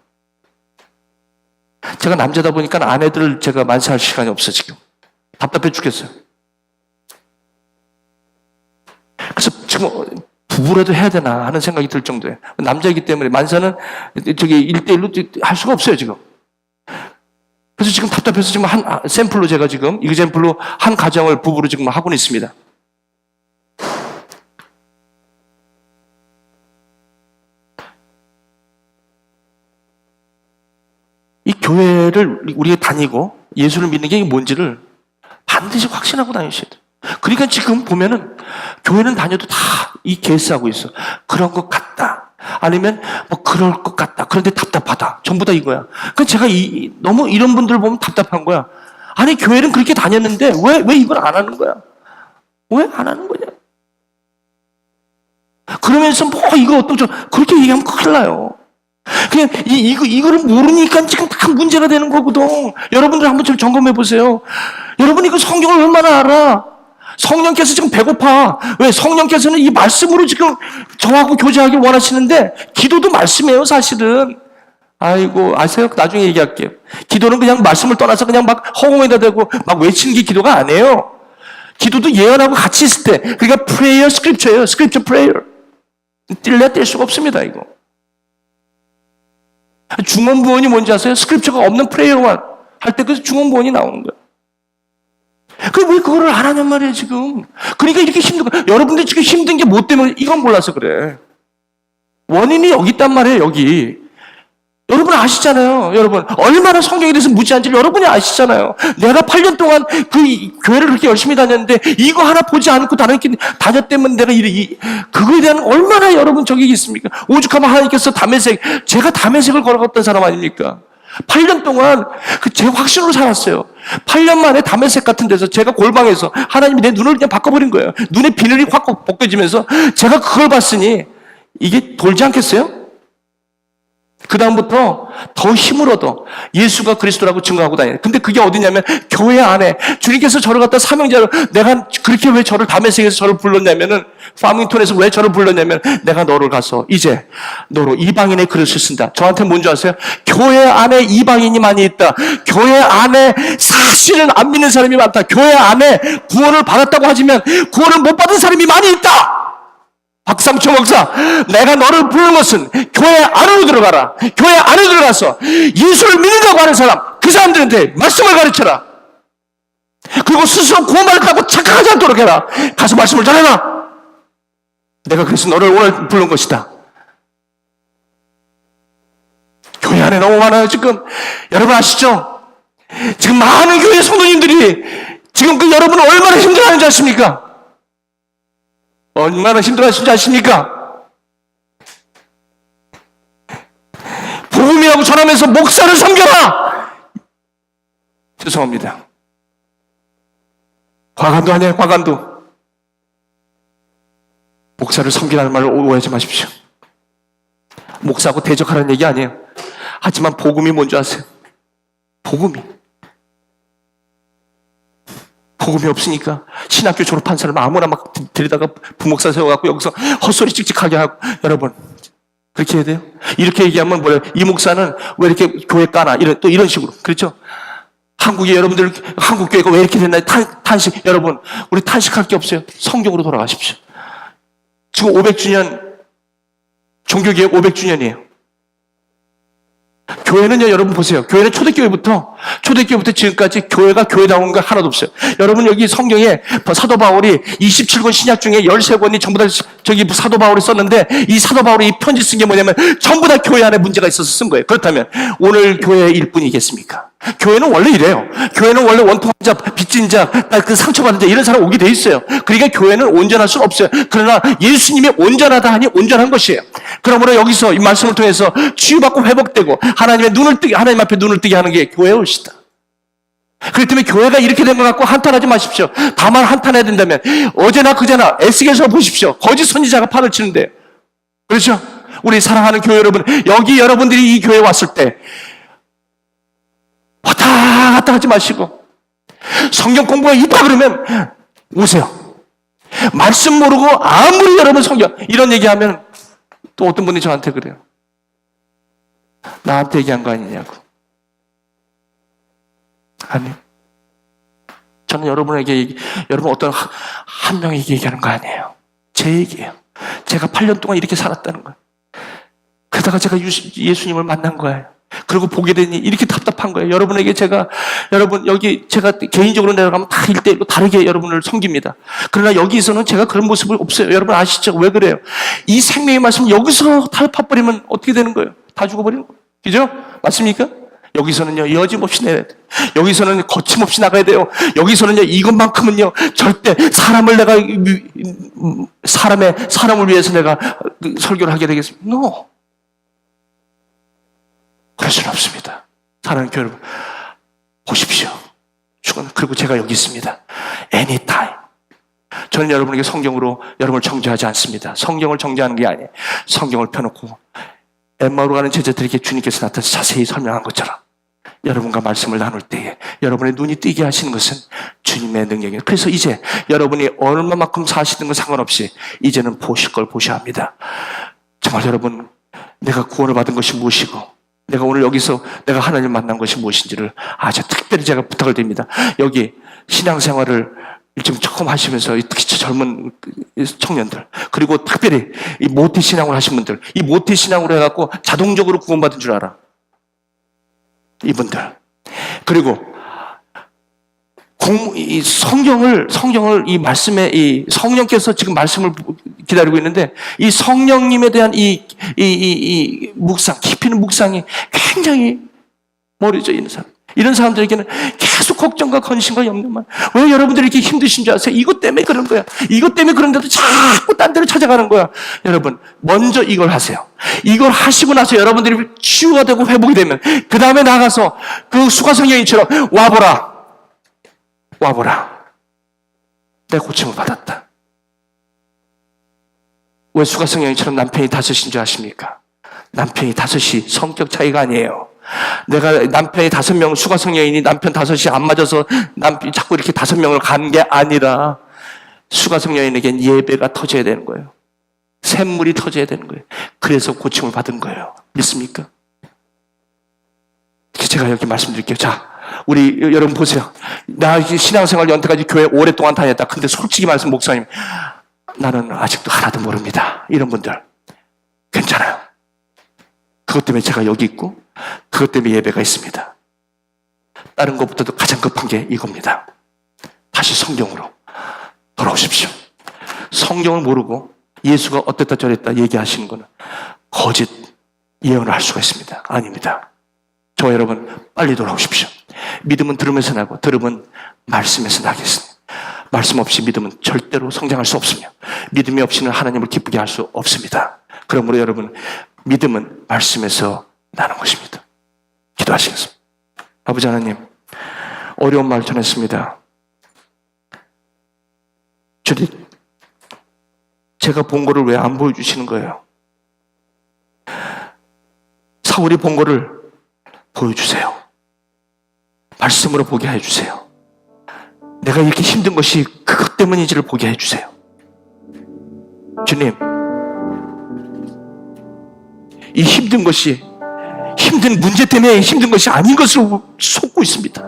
A: 제가 남자다 보니까 아내들을 제가 만사할 시간이 없어 지금. 답답해 죽겠어요. 그래서 지금 부부라도 해야 되나 하는 생각이 들 정도예요. 남자이기 때문에 만사는 저기 1대1로 할 수가 없어요, 지금. 그래서 지금 답답해서 지금 샘플로 제가 지금, 이그샘플로 한 가정을 부부로 지금 하고는 있습니다. 이 교회를 우리가 다니고 예수를 믿는 게 뭔지를 반드시 확신하고 다니셔야 돼요. 그러니까 지금 보면은 교회는 다녀도 다 이 개수하고 있어. 그런 것 같다. 아니면 뭐 그럴 것 같다. 그런데 답답하다. 전부 다 이거야. 그러니까 제가 너무 이런 분들 보면 답답한 거야. 아니 교회는 그렇게 다녔는데 왜 이걸 안 하는 거야? 왜 안 하는 거냐? 그러면서 뭐 이거 어떠죠? 그렇게 얘기하면 큰일 나요. 그냥 이거를 모르니까 지금 다 문제가 되는 거거든. 여러분들 한번 좀 점검해 보세요. 여러분 이거 성경을 얼마나 알아? 성령께서 지금 배고파. 왜? 성령께서는 이 말씀으로 지금 저하고 교제하길 원하시는데 기도도 말씀이에요, 사실은. 아이고, 아세요? 나중에 얘기할게요. 기도는 그냥 말씀을 떠나서 그냥 막 허공에다 대고 막 외치는 게 기도가 아니에요. 기도도 예언하고 같이 있을 때. 그러니까 prayer scripture예요. scripture prayer. 뗄 수가 없습니다, 이거. 중언부언이 뭔지 아세요? 스크립처가 없는 프레이어만 할 때 그 중언부언이 나오는 거예요. 왜 그거를 안 하냔 말이에요, 지금. 그러니까 이렇게 힘든 거예요. 여러분들 지금 힘든 게 뭐 때문에 이건 몰라서 그래. 원인이 여기 있단 말이에요, 여기. 여러분 아시잖아요. 여러분 얼마나 성경에 대해서 무지한지 여러분이 아시잖아요. 내가 8년 동안 그 교회를 그렇게 열심히 다녔는데 이거 하나 보지 않고 다녔다면 내가 그거에 대한 얼마나 여러분 적이 있습니까? 오죽하면 하나님께서 제가 다메섹을 걸어갔던 사람 아닙니까? 8년 동안 제 확신으로 살았어요. 8년 만에 다메섹 같은 데서 제가 골방에서 하나님이 내 눈을 그냥 바꿔버린 거예요. 눈에 비늘이 확 벗겨지면서 제가 그걸 봤으니 이게 돌지 않겠어요? 그 다음부터 더 힘을 얻어 예수가 그리스도라고 증거하고 다녀요. 근데 그게 어디냐면 교회 안에 주님께서 저를 갖다 사명자로 내가 그렇게 왜 저를 다메섹에서 저를 불렀냐면은 파밍톤에서 왜 저를 불렀냐면 내가 너를 가서 이제 너로 이방인의 그릇을 쓴다. 저한테 뭔지 아세요? 교회 안에 이방인이 많이 있다. 교회 안에 사실은 안 믿는 사람이 많다. 교회 안에 구원을 받았다고 하지만 구원을 못 받은 사람이 많이 있다. 박상초 목사, 내가 너를 부른 것은 교회 안으로 들어가라. 교회 안에 들어가서 예수를 믿는다고 하는 사람, 그 사람들한테 말씀을 가르쳐라. 그리고 스스로 구원받을 거라고 착각하지 않도록 해라. 가서 말씀을 전해라. 내가 그래서 너를 오늘 부른 것이다. 교회 안에 너무 많아요, 지금. 여러분 아시죠? 지금 많은 교회 성도님들이 지금 그 여러분은 얼마나 힘들어하는지 아십니까? 얼마나 힘들어하시는지 아십니까? 복음이라고 전하면서 목사를 섬겨라! 죄송합니다. 과간도 아니에요, 과간도. 목사를 섬기라는 말을 오해하지 마십시오. 목사하고 대적하라는 얘기 아니에요. 하지만 복음이 뭔지 아세요? 복음이 없으니까 신학교 졸업한 사람 아무나 막 데리다가 부목사 세워갖고 여기서 헛소리 찍찍하게 하고. 여러분 그렇게 해야 돼요? 이렇게 얘기하면 뭐래요? 이 목사는 왜 이렇게 교회 까나? 또 이런 식으로. 그렇죠? 한국에 여러분들, 한국 교회가 왜 이렇게 됐나요? 탄식. 여러분, 우리 탄식할 게 없어요. 성경으로 돌아가십시오. 지금 500주년, 종교개혁 500주년이에요. 교회는요, 여러분 보세요. 교회는 초대교회부터 지금까지 교회가 교회다운 거 하나도 없어요. 여러분 여기 성경에 사도 바울이 27권 신약 중에 13권이 전부 다 저기 사도 바울이 썼는데, 이 사도 바울이 이 편지 쓴 게 뭐냐면 전부 다 교회 안에 문제가 있어서 쓴 거예요. 그렇다면 오늘 교회의 일뿐이겠습니까? 교회는 원래 이래요. 교회는 원래 원통한 자, 빚진 자, 그 상처받은 자 이런 사람 오게 돼 있어요. 그러니까 교회는 온전할 수는 없어요. 그러나 예수님이 온전하다 하니 온전한 것이에요. 그러므로 여기서 이 말씀을 통해서 치유받고 회복되고 하나님 앞에 눈을 뜨게 하는 게 교회의 옷이다. 그렇기 때문에 교회가 이렇게 된 것 같고 한탄하지 마십시오. 다만 한탄해야 된다면 어제나 그제나 에스겔서 보십시오. 거짓 선지자가 판을 치는데요. 그렇죠? 우리 사랑하는 교회 여러분, 여기 여러분들이 이 교회에 왔을 때 왔다 갔다 하지 마시고 성경 공부가 있다 그러면 오세요. 말씀 모르고 아무리 여러분 성경 이런 얘기하면 또 어떤 분이 저한테 그래요. 나한테 얘기한 거 아니냐고. 아니, 저는 여러분에게, 여러분 어떤 한 명에게 얘기하는 거 아니에요. 제 얘기예요. 제가 8년 동안 이렇게 살았다는 거예요. 그러다가 제가 예수님을 만난 거예요. 그리고 보게 되니 이렇게 답답한 거예요. 여러분에게 여러분 여기 제가 개인적으로 내려가면 다 1대1로 다르게 여러분을 섬깁니다. 그러나 여기서는 제가 그런 모습이 없어요. 여러분 아시죠? 왜 그래요? 이 생명의 말씀 여기서 다 파버리면 어떻게 되는 거예요? 다 죽어버리는 거예요. 그죠? 맞습니까? 여기서는요, 여짐없이 내려야 돼요. 여기서는 거침없이 나가야 돼요. 여기서는요, 이것만큼은요, 절대 사람을 위해서 내가 설교를 하게 되겠습니다. No. 그럴 수는 없습니다. 사랑하는 교회 여러분, 보십시오. 그리고 제가 여기 있습니다. Anytime. 저는 여러분에게 성경으로 여러분을 정죄하지 않습니다. 성경을 정죄하는 게 아니에요. 성경을 펴놓고 엠마오로 가는 제자들에게 주님께서 나타나서 자세히 설명한 것처럼 여러분과 말씀을 나눌 때에 여러분의 눈이 띄게 하시는 것은 주님의 능력이에요. 그래서 이제 여러분이 얼마만큼 사시는 건 상관없이 이제는 보실 걸 보셔야 합니다. 정말 여러분, 내가 구원을 받은 것이 무엇이고 내가 오늘 여기서 내가 하나님 만난 것이 무엇인지를 아주 특별히 제가 부탁을 드립니다. 여기 신앙생활을 지금 처음 하시면서 특히 젊은 청년들, 그리고 특별히 이 모태 신앙을 하신 분들, 이 모태 신앙으로 해갖고 자동적으로 구원받은 줄 알아. 이분들. 그리고 이 성경을 이 말씀에 이 성령께서 지금 말씀을 기다리고 있는데 이 성령님에 대한 이 묵상, 깊이 있는 묵상이 굉장히 멀어져 있는 사람. 이런 사람들에게는 계속 걱정과 근심과 염려만. 왜 여러분들이 이렇게 힘드신 줄 아세요? 이것 때문에 그런 거야. 이것 때문에 그런데도 자꾸 딴 데로 찾아가는 거야. 여러분, 먼저 이걸 하세요. 이걸 하시고 나서 여러분들이 치유가 되고 회복이 되면 그 다음에 나가서 그 수가성 여인처럼 와보라. 내 고침을 받았다. 왜 수가성 여인처럼 남편이 5인 줄 아십니까? 남편이 5이 성격 차이가 아니에요. 내가 남편이 5명, 수가성 여인이 남편 5이 안 맞아서 남편이 자꾸 이렇게 5명을 간 게 아니라 수가성 여인에겐 예배가 터져야 되는 거예요. 샘물이 터져야 되는 거예요. 그래서 고침을 받은 거예요. 믿습니까? 제가 여기 말씀드릴게요. 자, 우리 여러분 보세요. 나 신앙생활 연태까지 교회 오랫동안 다녔다. 근데 솔직히 말씀 목사님, 나는 아직도 하나도 모릅니다. 이런 분들 괜찮아요. 그것 때문에 제가 여기 있고 그것 때문에 예배가 있습니다. 다른 것보다도 가장 급한 게 이겁니다. 다시 성경으로 돌아오십시오. 성경을 모르고 예수가 어땠다 저랬다 얘기하시는 것은 거짓 예언을 할 수가 있습니다. 아닙니다. 저 여러분 빨리 돌아오십시오. 믿음은 들으면서 나고 들음은 말씀에서 나겠습니다. 말씀 없이 믿음은 절대로 성장할 수 없으며 믿음이 없이는 하나님을 기쁘게 할 수 없습니다. 그러므로 여러분 믿음은 말씀에서 나는 것입니다. 기도하시겠습니다. 아버지 하나님, 어려운 말 전했습니다. 주님, 제가 본 거를 왜 안 보여주시는 거예요? 사울이 본 거를 보여주세요. 말씀으로 보게 해주세요. 내가 이렇게 힘든 것이 그것 때문인지를 보게 해주세요. 주님, 이 힘든 것이 힘든 문제 때문에 힘든 것이 아닌 것을 속고 있습니다.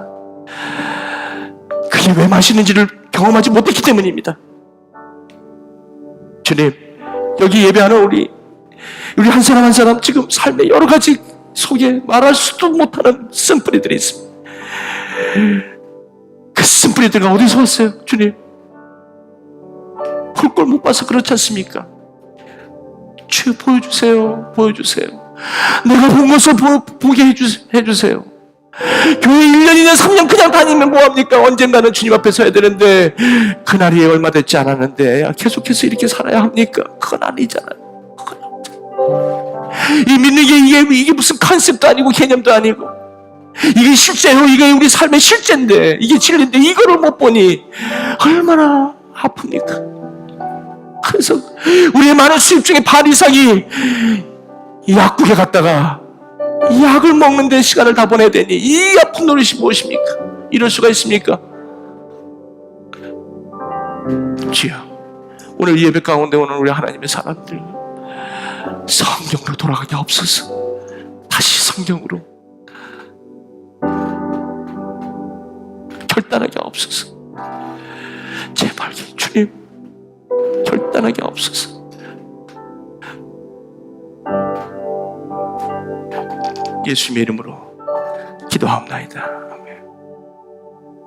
A: 그게 왜 맛있는지를 경험하지 못했기 때문입니다. 주님, 여기 예배하는 우리 한 사람 한 사람 지금 삶의 여러 가지 속에 말할 수도 못하는 쓴뿌리들이 있습니다. 그 쓴뿌리들가 어디서 왔어요? 주님, 볼 걸 못 봐서 그렇지 않습니까? 주여 보여주세요. 보여주세요. 내가 본 것을 보게 해주세요. 교회 1년이나 3년 그냥 다니면 뭐합니까? 언젠가는 주님 앞에 서야 되는데 그날이 얼마 됐지 않았는데 계속해서 이렇게 살아야 합니까? 그건 아니잖아요. 이 믿는 게 이게 무슨 컨셉도 아니고 개념도 아니고 이게 실제로 이게 우리 삶의 실제인데 이게 진리인데 이거를 못 보니 얼마나 아픕니까? 그래서 우리의 많은 수입 중에 반 이상이 약국에 갔다가 이 약을 먹는 데 시간을 다 보내야 되니 이 아픈 노릇이 무엇입니까? 이럴 수가 있습니까? 주여, 오늘 예배 가운데 오는 우리 하나님의 사람들 성경으로 돌아가게 없어서 다시 성경으로 결단하게 없어서 제발 주님 결단하게 없어서 예수님의 이름으로 기도하옵나이다.